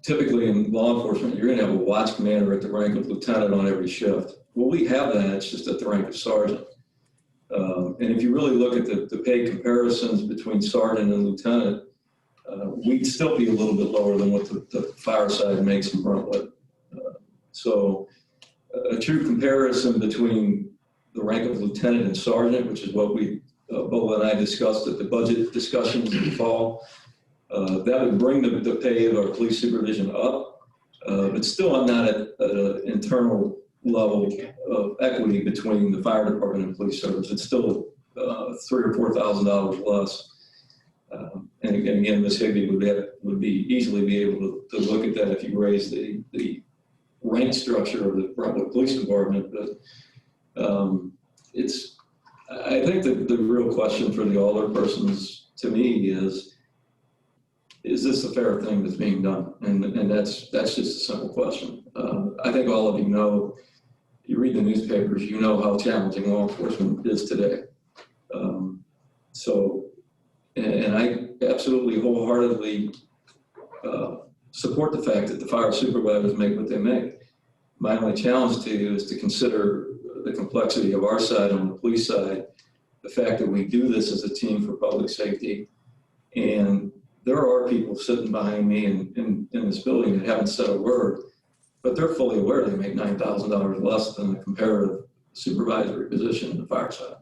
typically in law enforcement, you're going to have a watch commander at the rank of lieutenant on every shift. Well, we have that, it's just at the rank of sergeant. And if you really look at the pay comparisons between sergeant and lieutenant, we'd still be a little bit lower than what the fire side makes in Brentwood. So a true comparison between the rank of lieutenant and sergeant, which is what we, Bola and I discussed at the budget discussions in the fall, that would bring the pay of our police supervision up, but still I'm not at an internal level of equity between the fire department and police service. It's still $3,000 or $4,000 less. And again, Ms. Higby would easily be able to look at that if you raise the rank structure of the Brentwood Police Department. But I think that the real question for the alderpersons to me is this a fair thing that's being done? And that's just a simple question. I think all of you know, you read the newspapers, you know how challenging law enforcement is today. And I absolutely wholeheartedly support the fact that the fire supervisors make what they make. My only challenge to you is to consider the complexity of our side on the police side, the fact that we do this as a team for public safety. And there are people sitting behind me in this building that haven't said a word, but they're fully aware they make $9,000 less than the comparative supervisory position in the fire side.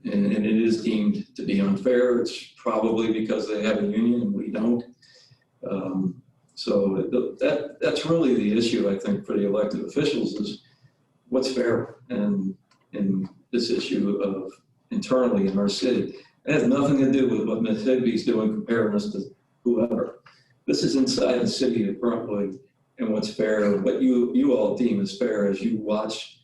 And it is deemed to be unfair. It's probably because they have a union and we don't. So that's really the issue, I think, for the elected officials is what's fair in this issue of internally in our city. It has nothing to do with what Ms. Higby's doing comparing us to whoever. This is inside the city of Brentwood and what's fair, what you all deem as fair as you watch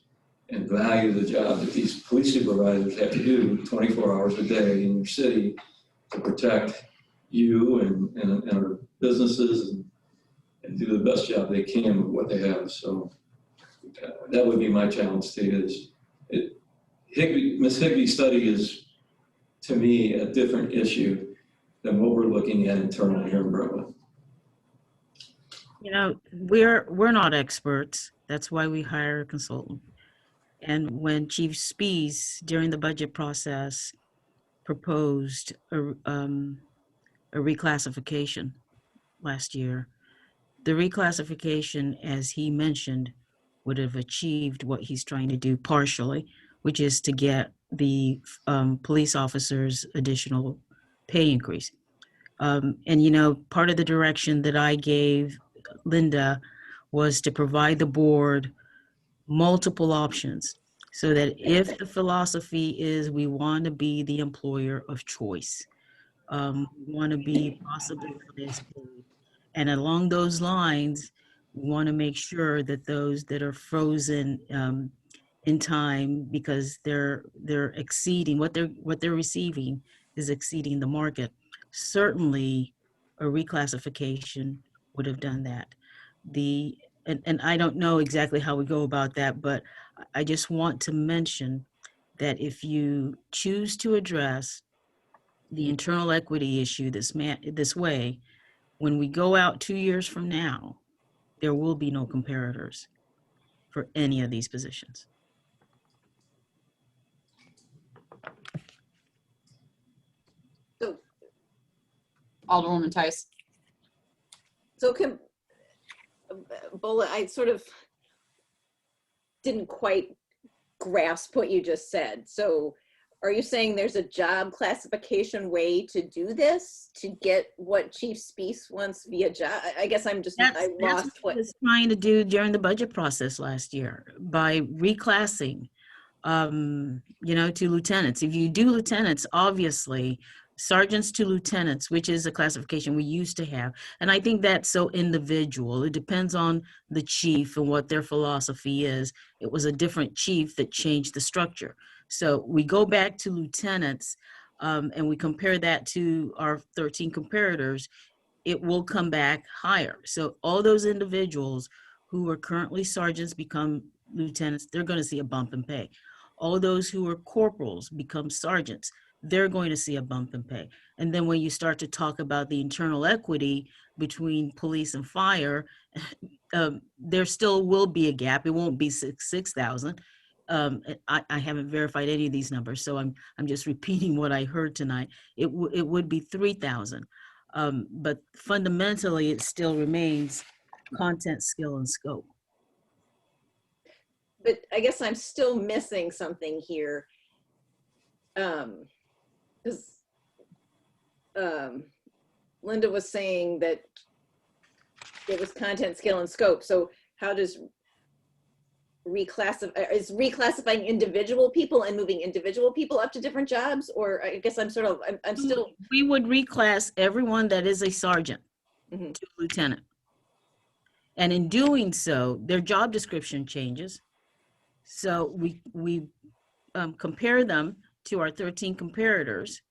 and value the job that these police supervisors have to do 24 hours a day in your city to protect you and our businesses and do the best job they can with what they have. So that would be my challenge to you Ms. Higby's study is, to me, a different issue than what we're looking at internally here in Brentwood. You know, we're not experts. That's why we hire a consultant. And when Chief Spees during the budget process proposed a reclassification last year, the reclassification, as he mentioned, would have achieved what he's trying to do partially, which is to get the police officers additional pay increase. And, you know, part of the direction that I gave Linda was to provide the board multiple options so that if the philosophy is we want to be the employer of choice, we want to be possibly highest paid. And along those lines, we want to make sure that those that are frozen in time because they're exceeding what they're receiving is exceeding the market. Certainly, a reclassification would have done that. And I don't know exactly how we go about that, but I just want to mention that if you choose to address the internal equity issue this way, when we go out 2 years from now, there will be no comparators for any of these positions. So, Alderwoman Tice. so Bola, I sort of didn't quite grasp what you just said. So are you saying there's a job classification way to do this, to get what Chief Spees wants via job? I guess I'm just, I lost what I was trying to do during the budget process last year by reclassing, you know, to lieutenants. If you do lieutenants, obviously, sergeants to lieutenants, which is a classification we used to have. And I think that's so individual. It depends on the chief and what their philosophy is. It was a different chief that changed the structure. So we go back to lieutenants and we compare that to our 13 comparators, it will come back higher. So all those individuals who are currently sergeants become lieutenants, they're going to see a bump in pay. All those who are corporals become sergeants, they're going to see a bump in pay. And then when you start to talk about the internal equity between police and fire, there still will be a gap. It won't be 6,000. I haven't verified any of these numbers, so I'm just repeating what I heard tonight. It would be 3,000. But fundamentally, it still remains content, skill, and scope. but I guess I'm still missing something here. Because Linda was saying that it was content, skill, and scope. So how does reclassifying individual people and moving individual people up to different jobs? Or I guess I'm sort of, I'm still. We would reclass everyone that is a sergeant Mm-hmm. to lieutenant. And in doing so, their job description changes. So we compare them to our 13 comparators.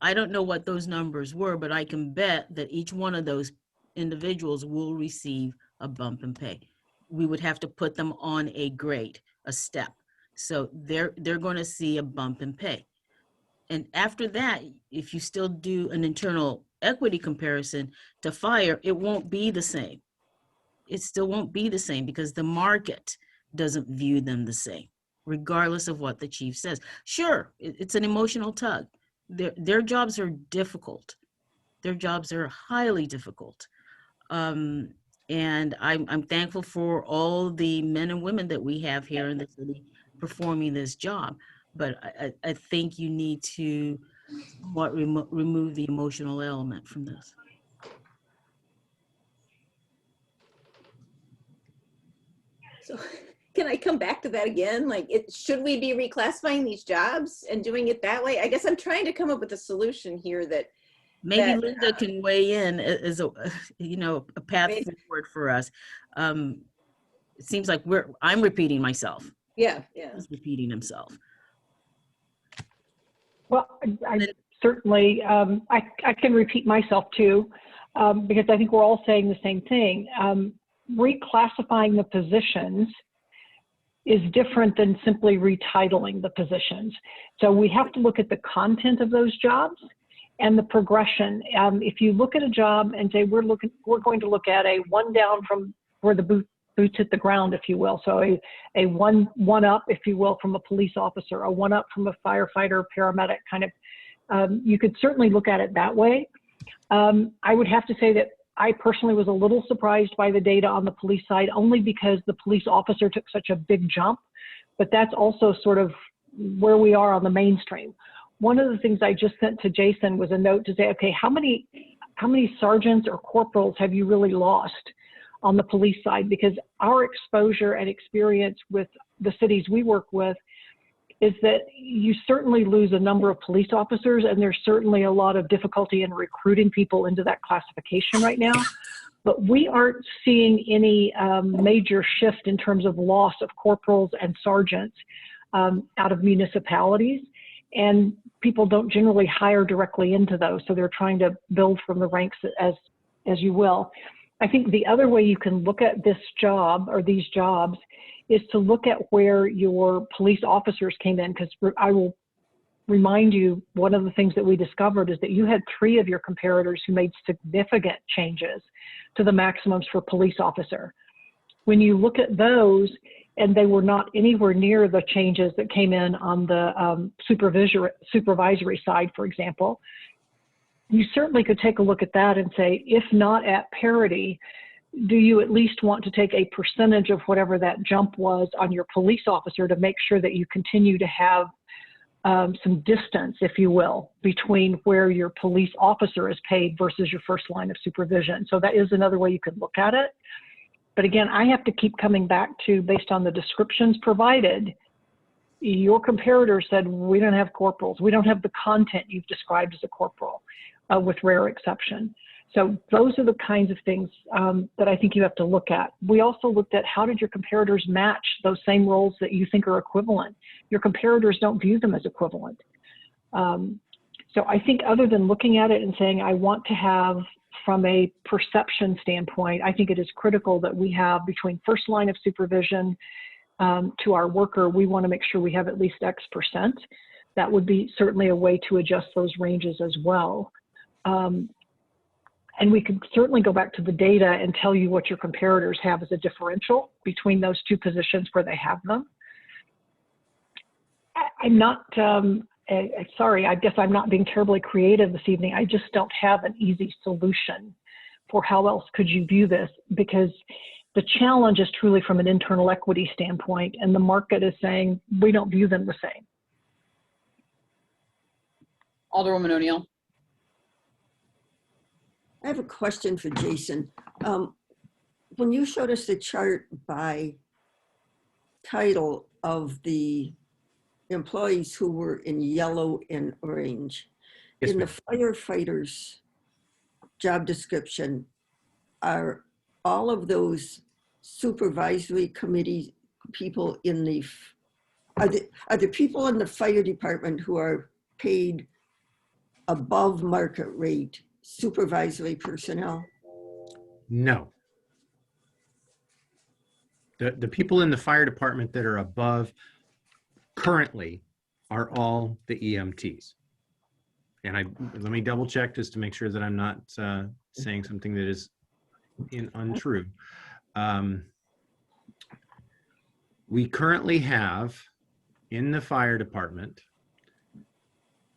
I don't know what those numbers were, but I can bet that each one of those individuals will receive a bump in pay. We would have to put them on a grade, a step. So they're going to see a bump in pay. And after that, if you still do an internal equity comparison to fire, it won't be the same. It still won't be the same because the market doesn't view them the same, regardless of what the chief says. Sure, it's an emotional tug. Their jobs are difficult. Their jobs are highly difficult. And I'm thankful for all the men and women that we have here in the city performing this job. But I think you need to remove the emotional element from this. So can I come back to that again? Like, should we be reclassifying these jobs and doing it that way? I guess I'm trying to come up with a solution here that maybe Linda can weigh in as a path forward for us. It seems like I'm repeating myself. Yeah. He's repeating himself. Well, I certainly, I can repeat myself too, because I think we're all saying the same thing. Reclassifying the positions is different than simply retitling the positions. So we have to look at the content of those jobs and the progression. If you look at a job and say, we're going to look at a one down from where the boots hit the ground, if you will. So a one up, if you will, from a police officer, a one up from a firefighter, paramedic kind of, you could certainly look at it that way. I would have to say that I personally was a little surprised by the data on the police side, only because the police officer took such a big jump, but that's also sort of where we are on the mainstream. One of the things I just sent to Jason was a note to say, okay, how many sergeants or corporals have you really lost on the police side? Because our exposure and experience with the cities we work with is that you certainly lose a number of police officers, and there's certainly a lot of difficulty in recruiting people into that classification right now. But we aren't seeing any major shift in terms of loss of corporals and sergeants out of municipalities. And people don't generally hire directly into those. So they're trying to build from the ranks as you will. I think the other way you can look at this job or these jobs is to look at where your police officers came in, because I will remind you, one of the things that we discovered is that you had 3 of your comparators who made significant changes to the maximums for police officer. When you look at those, and they were not anywhere near the changes that came in on the supervisory side, for example, you certainly could take a look at that and say, if not at parity, do you at least want to take a percentage of whatever that jump was on your police officer to make sure that you continue to have some distance, if you will, between where your police officer is paid versus your first line of supervision. So that is another way you could look at it. But again, I have to keep coming back to, based on the descriptions provided, your comparator said, we don't have corporals. We don't have the content you've described as a corporal, with rare exception. So those are the kinds of things that I think you have to look at. We also looked at, how did your comparators match those same roles that you think are equivalent? Your comparators don't view them as equivalent. So I think, other than looking at it and saying, I want to have, from a perception standpoint, I think it is critical that we have, between first line of supervision to our worker, we want to make sure we have at least X%. That would be certainly a way to adjust those ranges as well. And we could certainly go back to the data and tell you what your comparators have as a differential between those 2 positions where they have them. I'm not, sorry, I guess I'm not being terribly creative this evening. I just don't have an easy solution for how else could you view this, because the challenge is truly from an internal equity standpoint, and the market is saying we don't view them the same. Alderwoman O'Neill. I have a question for Jason. When you showed us the chart by title of the employees who were in yellow and orange, Yes, in ma'am. the firefighters job description, are all of those supervisory committee people in the, are the people in the fire department who are paid above market rate supervisory personnel? No. The people in the fire department that are above currently are all the EMTs. And let me double check just to make sure that I'm not saying something that is untrue. We currently have, in the fire department,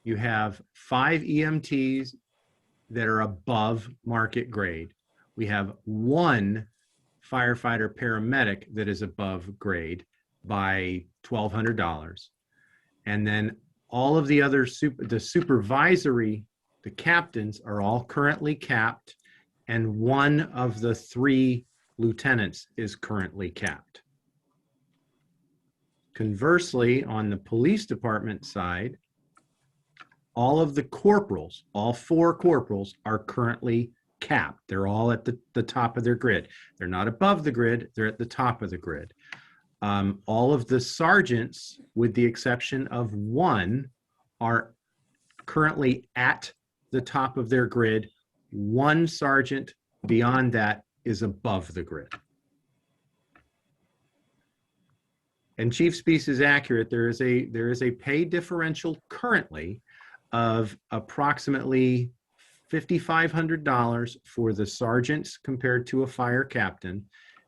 you have 5 EMTs that are above market grade. We have 1 firefighter paramedic that is above grade by $1,200. And then all of the other the supervisory, the captains are all currently capped, and 1 of the 3 lieutenants is currently capped. Conversely, on the police department side, all of the corporals, all 4 corporals, are currently capped. They're all at the top of their grid. They're not above the grid, they're at the top of the grid. All of the sergeants, with the exception of 1, are currently at the top of their grid. 1 sergeant beyond that is above the grid. And Chief Speece is accurate. There is a pay differential currently of approximately $5,500 for the sergeants compared to a fire captain.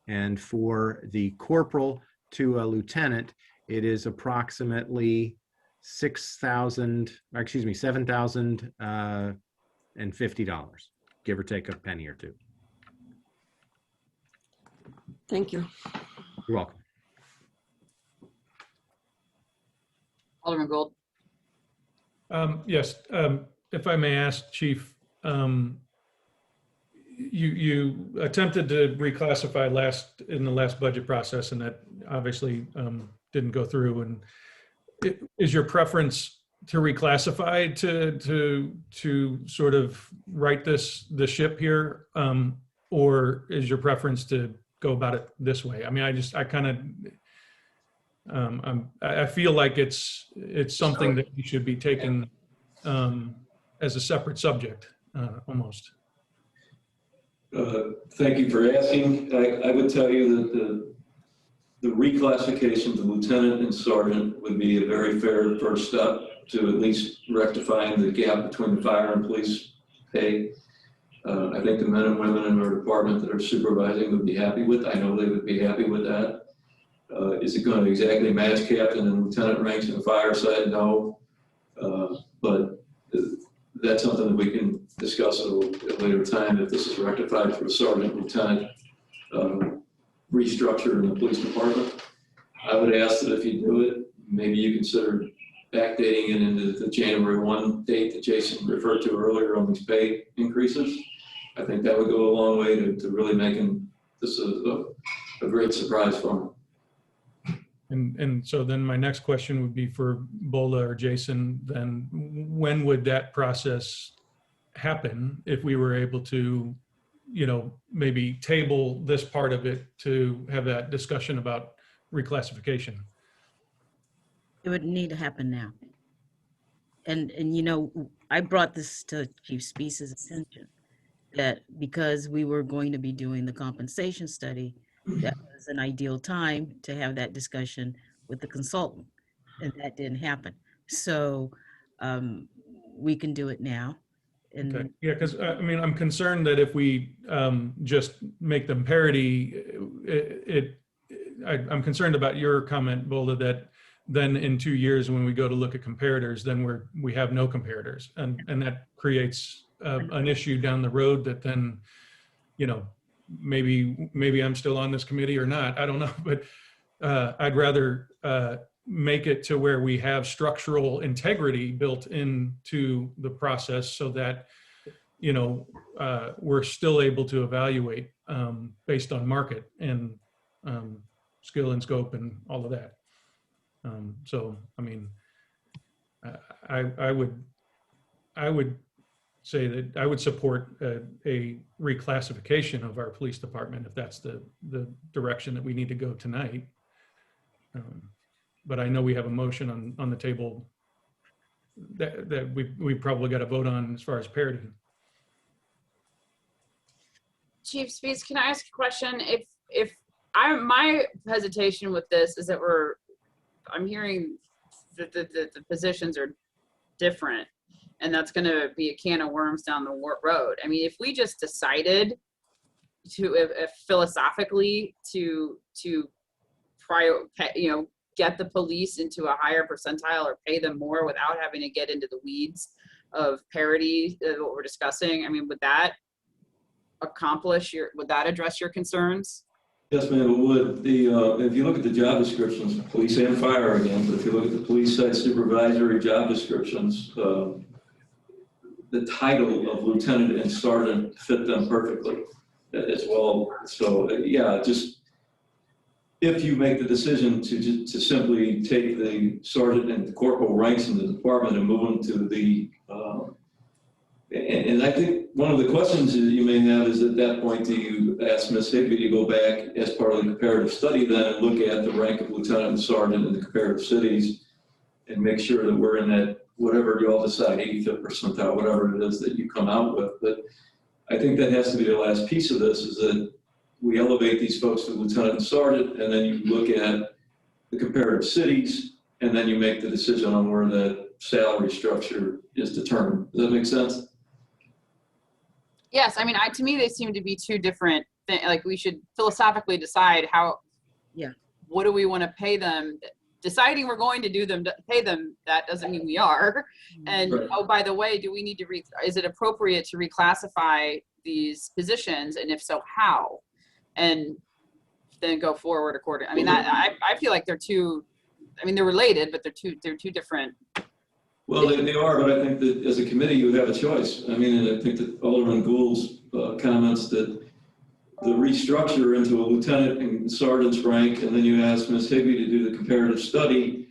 And for the corporal to a lieutenant, it is approximately $7,050, give or take a penny or two. Thank you. You're welcome. Alderman Gold. Yes, if I may ask, Chief, you attempted to reclassify in the last budget process, and that obviously didn't go through. And is your preference to reclassify to sort of right the ship here, or is your preference to go about it this way? I mean, I feel like it's something that you should be taking as a separate subject, almost. Thank you for asking. I would tell you that the reclassification to lieutenant and sergeant would be a very fair first step to at least rectifying the gap between the fire and police pay. I think the men and women in our department that are supervising would be happy with. I know they would be happy with that. Is it going to exactly match captain and lieutenant ranks in the fire side? No. But that's something that we can discuss at a later time if this is rectified for a sergeant lieutenant restructure in the police department. I would ask that if you do it, maybe you consider backdating it into the January 1 date that Jason referred to earlier on these pay increases. I think that would go a long way to really making this a great surprise for them. And so then my next question would be for Bola or Jason, then when would that process happen if we were able to, maybe table this part of it to have that discussion about reclassification? It would need to happen now. And I brought this to Chief Speece's attention, that because we were going to be doing the compensation study, that was an ideal time to have that discussion with the consultant, and that didn't happen. So we can do it now. And Okay. Yeah, because I'm concerned that if we just make them parity, I'm concerned about your comment, Bola, that then in 2 years when we go to look at comparators, then we have no comparators, and that creates an issue down the road that then, maybe I'm still on this committee or not, I don't know, but I'd rather make it to where we have structural integrity built into the process so that, we're still able to evaluate based on market and skill and scope and all of that. I would say that I would support a reclassification of our police department if that's the direction that we need to go tonight. But I know we have a motion on the table that we probably got to vote on as far as parity. Chief Speece, can I ask a question? My hesitation with this is that I'm hearing that the positions are different, and that's going to be a can of worms down the road. I mean, if we just decided to philosophically to get the police into a higher percentile or pay them more without having to get into the weeds of parity, what we're discussing, I mean, would that address your concerns? Yes, ma'am, it would. If you look at the job descriptions, police and fire again, but if you look at the police side supervisory job descriptions, the title of lieutenant and sergeant fit them perfectly as well. So yeah, just if you make the decision to simply take the sergeant and the corporal ranks in the department and move them to the, and I think one of the questions that you may have is at that point, do you ask Ms. Higby to go back as part of the comparative study then and look at the rank of lieutenant and sergeant in the comparative cities and make sure that we're in that, whatever you all decide, 85th percentile, whatever it is that you come out with. But I think that has to be the last piece of this, is that we elevate these folks to lieutenant and sergeant, and then you look at the comparative cities, and then you make the decision on where that salary structure is determined. Does that make sense? Yes, I mean, to me, they seem to be two different things. Like, we should philosophically decide what do we want to pay them? Deciding we're going to pay them, that doesn't mean we are. And, Right. oh, by the way, do we need to is it appropriate to reclassify these positions? And if so, how? And then go forward according. I mean, I feel like they're related, but they're two different. Well, they are, but I think that as a committee, you would have a choice. I mean, and I think that Alderman Gould's comments that the restructure into a lieutenant and sergeant's rank, and then you ask Ms. Higby to do the comparative study,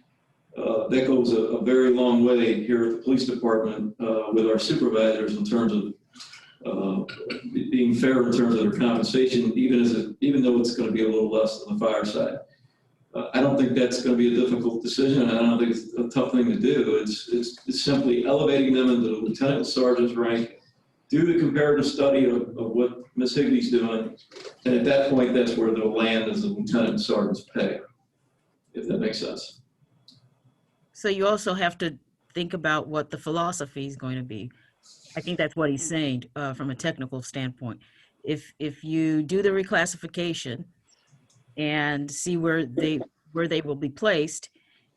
that goes a very long way here at the police department with our supervisors in terms of being fair in terms of their compensation, even though it's going to be a little less than the fire side. I don't think that's going to be a difficult decision, and I don't think it's a tough thing to do. It's simply elevating them into the lieutenant and sergeant's rank, do the comparative study of what Ms. Higby's doing, and at that point, that's where they'll land as the lieutenant and sergeant's pay, if that makes sense. So you also have to think about what the philosophy is going to be. I think that's what he's saying from a technical standpoint. If you do the reclassification and see where they will be placed,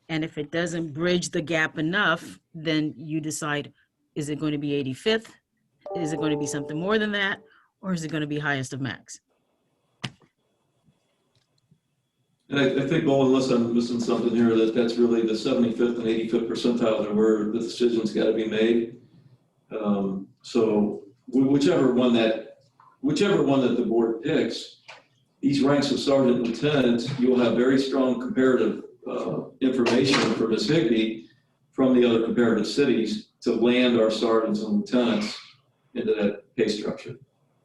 and if it doesn't bridge the gap enough, then you decide, is it going to be 85th? Is it going to be something more than that? Or is it going to be highest of max? And I think, well, unless I'm missing something here, that's really the 75th and 85th percentile are where the decision's got to be made. So whichever one that the board picks, these ranks of sergeant and lieutenant, you'll have very strong comparative information for Ms. Higby from the other comparative cities to land our sergeants and lieutenants into that pay structure.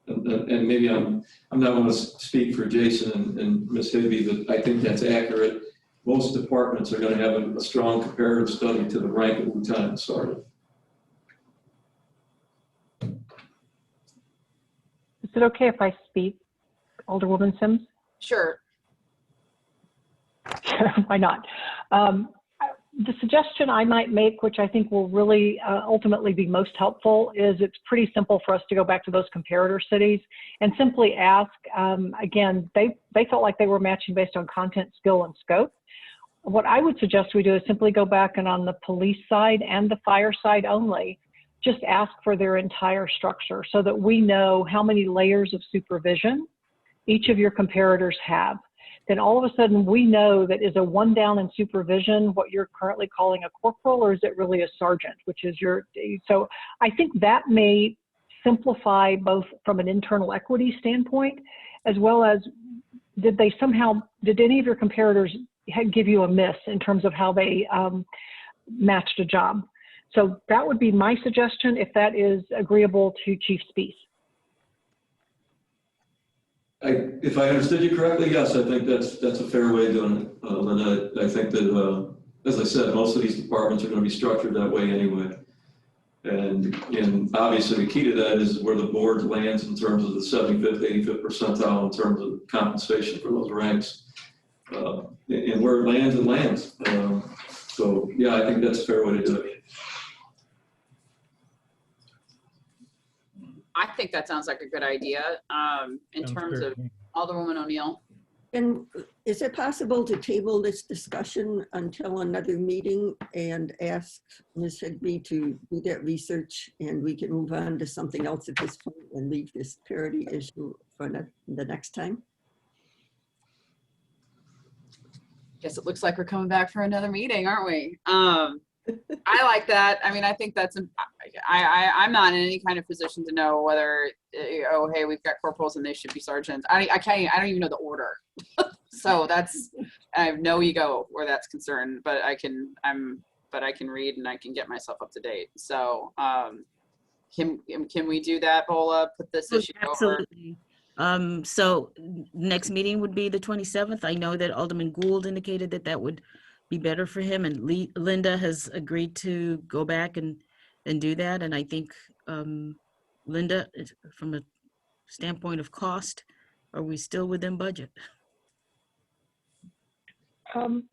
And maybe I'm not going to speak for Jason and Ms. Higby, but I think that's accurate. Most departments are going to have a strong comparative study to the rank of lieutenant and sergeant. Is it okay if I speak, Alderwoman Sims? Sure. Why not? The suggestion I might make, which I think will really ultimately be most helpful, is it's pretty simple for us to go back to those comparator cities and simply ask, again, they felt like they were matching based on content, skill, and scope. What I would suggest we do is simply go back and on the police side and the fire side only, just ask for their entire structure so that we know how many layers of supervision each of your comparators have. Then all of a sudden we know that is a one down in supervision what you're currently calling a corporal, or is it really a sergeant, which is your, so I think that may simplify both from an internal equity standpoint, as well as did any of your comparators give you a miss in terms of how they matched a job? So that would be my suggestion if that is agreeable to Chief Spees. If I understood you correctly, yes, I think that's a fair way of doing it. And I think that, as I said, most of these departments are going to be structured that way anyway. And obviously the key to that is where the board lands in terms of the 75th, 85th percentile in terms of compensation for those ranks. And where it lands. So yeah, I think that's a fair way to do it. I think that sounds like a good idea in Sounds terms fair of to me. Alderwoman O'Neill. And is it possible to table this discussion until another meeting and ask Ms. Higby to do that research, and we can move on to something else at this point and leave this parity issue for the next time? Guess it looks like we're coming back for another meeting, aren't we? I like that. I mean, I think that's, I'm not in any kind of position to know whether, oh, hey, we've got corporals and they should be sergeants. I don't even know the order. So I have no ego where that's concerned, but I can read and I can get myself up to date. So can we do that, Bola? Put this issue over? Absolutely. So next meeting would be the 27th. I know that Alderman Gould indicated that would be better for him, and Linda has agreed to go back and do that. And I think Linda, from a standpoint of cost, are we still within budget?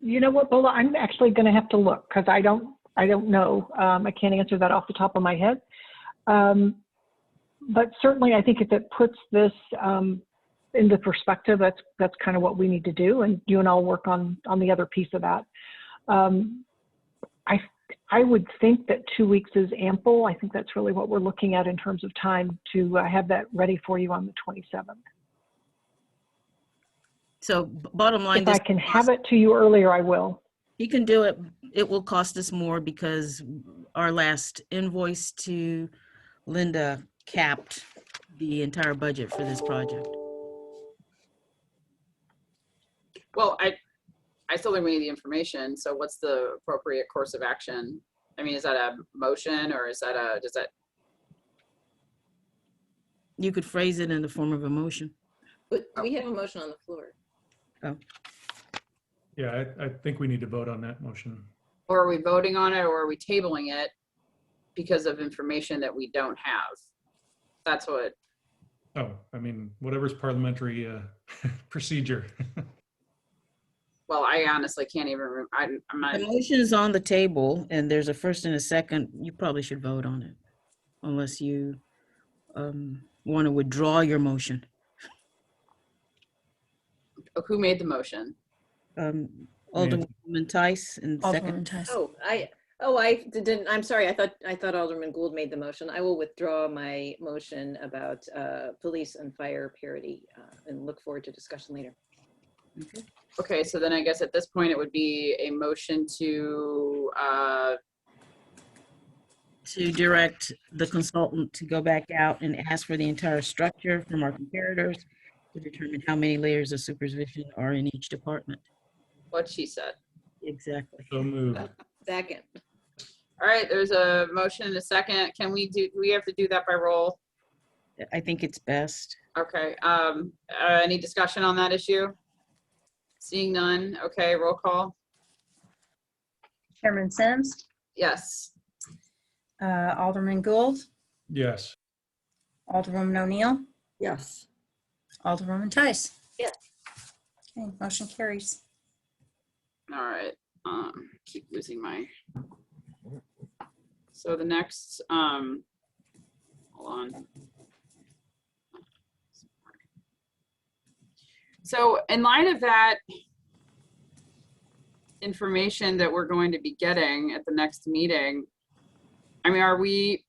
You know what, Bola, I'm actually going to have to look because I don't know. I can't answer that off the top of my head. But certainly I think if it puts this into perspective, that's kind of what we need to do. And you and I'll work on the other piece of that. I would think that 2 weeks is ample. I think that's really what we're looking at in terms of time to have that ready for you on the 27th. So bottom line, If I can have it to you earlier, I will. you can do it. It will cost us more because our last invoice to Linda capped the entire budget for this project. Well, I still think we need the information. So what's the appropriate course of action? I mean, is that a motion or is that You could phrase it in the form of a motion. But we have a motion on the floor. Yeah, I think we need to vote on that motion. or are we voting on it or are we tabling it because of information that we don't have? That's what, Oh, I mean, whatever's parliamentary procedure. well, I honestly can't even, I'm not, The motion is on the table and there's a first and a second. You probably should vote on it unless you want to withdraw your motion. who made the motion? Alderman Tice and Alderman second. Tice. I didn't, I'm sorry. I thought Alderman Gould made the motion. I will withdraw my motion about police and fire parity and look forward to discussion later. Okay, so then I guess at this point it would be a motion to direct the consultant to go back out and ask for the entire structure from our comparators to determine how many layers of supervision are in each department. what she said. Exactly. So moved. Second. All right, there's a motion and a second. Can we do we have to do that by roll? I think it's best. Okay, any discussion on that issue? Seeing none, okay, roll call. Chairman Sims, Yes. Alderman Gould, Yes. Alderwoman O'Neill, Yes. Alderwoman Tice. Yes. Okay, motion carries. All right, keep losing my. So the next, hold on. So in light of that information that we're going to be getting at the next meeting, I mean, are we,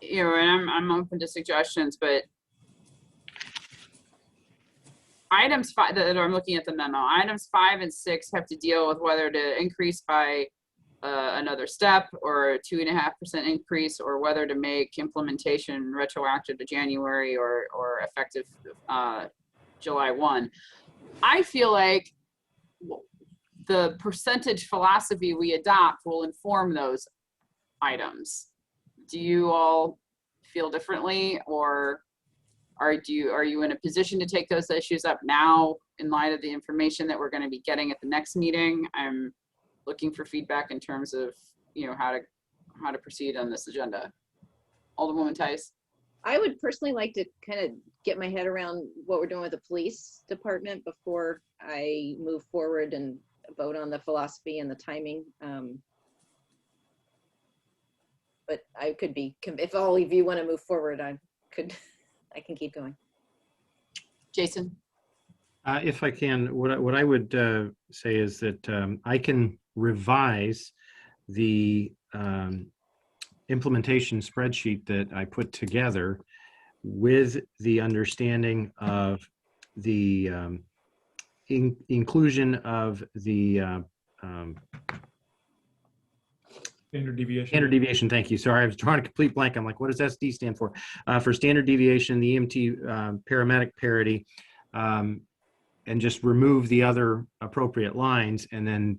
you know, and I'm open to suggestions, but items 5 that I'm looking at the memo, items 5 and 6 have to deal with whether to increase by another step or a 2.5% increase, or whether to make implementation retroactive to January or effective July 1. I feel like the percentage philosophy we adopt will inform those items. Do you all feel differently, or are you in a position to take those issues up now in light of the information that we're going to be getting at the next meeting? I'm looking for feedback in terms of, you know, how to proceed on this agenda. Alderwoman Tice. I would personally like to kind of get my head around what we're doing with the police department before I move forward and vote on the philosophy and the timing. But I could be, if all of you want to move forward, I can keep going. Jason. If I can, what I would say is that I can revise the implementation spreadsheet that I put together with the understanding of the inclusion of the Standard deviation. standard deviation. Thank you. Sorry, I was drawing a complete blank. I'm like, what does SD stand for? For standard deviation, the EMT paramedic parity, and just remove the other appropriate lines, and then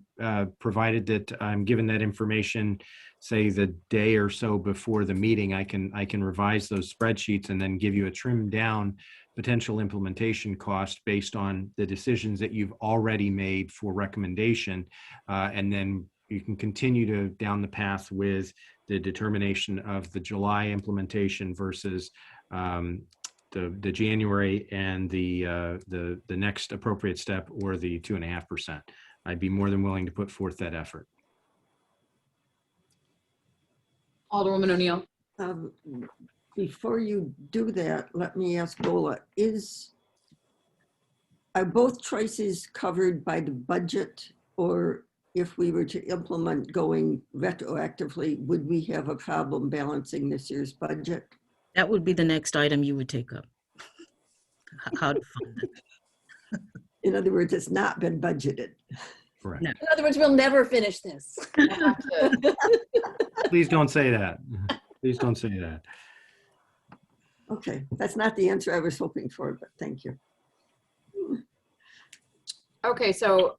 provided that I'm given that information, say the day or so before the meeting, I can revise those spreadsheets and then give you a trimmed down potential implementation cost based on the decisions that you've already made for recommendation, and then you can continue to down the path with the determination of the July implementation versus the January and the next appropriate step, or the 2.5%. I'd be more than willing to put forth that effort. Alderwoman O'Neill. Before you do that, let me ask Bola, are both choices covered by the budget? Or if we were to implement going retroactively, would we have a problem balancing this year's budget? That would be the next item you would take up. How to fund it. In other words, it's not been budgeted. Correct. No. In other words, we'll never finish this. Please don't say that. Please don't say that. Okay, that's not the answer I was hoping for, but thank you. Okay, so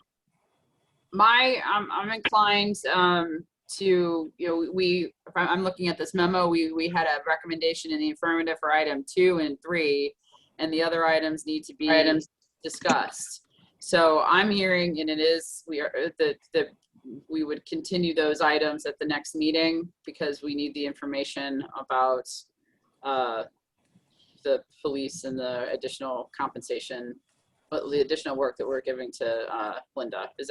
I'm inclined to, if I'm looking at this memo, we had a recommendation in the affirmative for item 2 and 3, and the other items need to be discussed. So I'm hearing, and it is, we would continue those items at the next meeting because we need the information about the police and the additional compensation, the additional work that we're giving to Linda. Does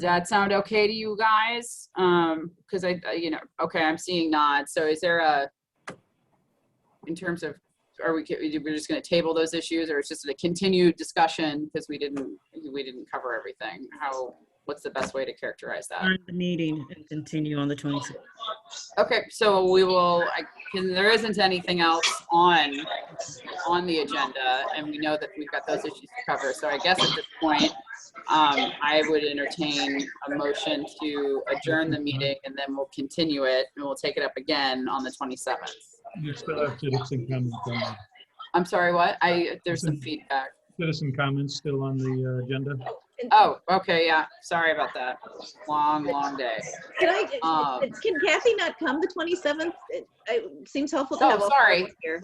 that sound okay to you guys? Because okay, I'm seeing nods. So is there in terms of, we're just going to table those issues, or it's just a continued discussion because we didn't cover everything? What's the best way to characterize that? Adjourn the meeting and continue on the 26th. Okay, so we will, there isn't anything else on the agenda, and we know that we've got those issues to cover. So I guess at this point, I would entertain a motion to adjourn the meeting, and then we'll continue it, and we'll take it up again on the 27th. You still have citizen comments on that. I'm sorry, what? There's some feedback. Citizen comments still on the agenda. Oh, okay, yeah. Sorry about that. Long day. Can Kathy not come the 27th? It seems helpful to Oh, have all sorry. four here.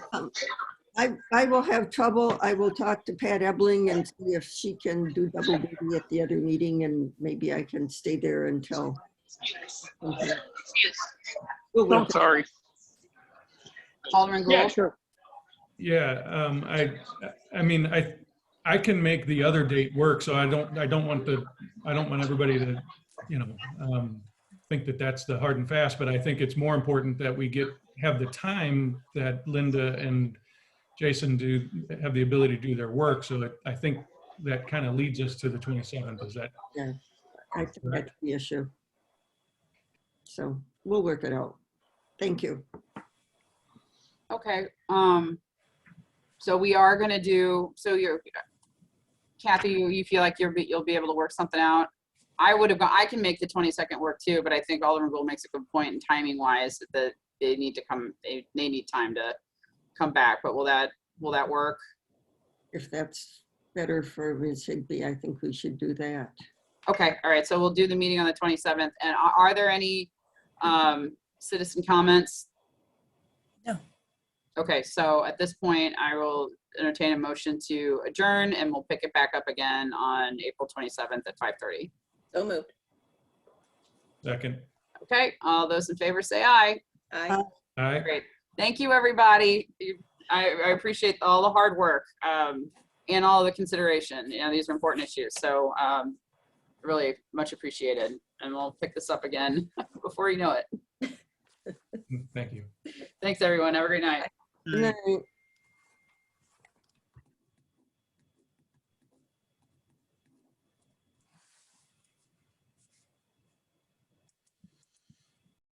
I will have trouble. I will talk to Pat Ebling and see if she can do double duty at the other meeting, and maybe I can stay there until. Okay. I'm sorry. Alderman Gould? Yeah, sure. Yeah, I mean, I can make the other date work, so I don't want everybody to, think that that's the hard and fast, but I think it's more important that we have the time that Linda and Jason have the ability to do their work. So I think that kind of leads us to the 27th. Is that? Yeah, I think that's the issue. So we'll work it out. Thank you. Okay. So we are going to do, Kathy, you feel like you'll be able to work something out? I can make the 22nd work too, but I think Alderman Gould makes a good point, and timing wise that they need time to come back. But will that work? If that's better for Ms. Higbee, I think we should do that. Okay. All right. So we'll do the meeting on the 27th. And are there any citizen comments? No. Okay. So at this point, I will entertain a motion to adjourn, and we'll pick it back up again on April 27th at 5:30. So moved. Second. Okay. All those in favor say aye. Aye. All right. Great. Thank you, everybody. I appreciate all the hard work and all the consideration. These are important issues. So really much appreciated. And we'll pick this up again before you know it. Thank you. Thanks, everyone. Have a great night. Good night.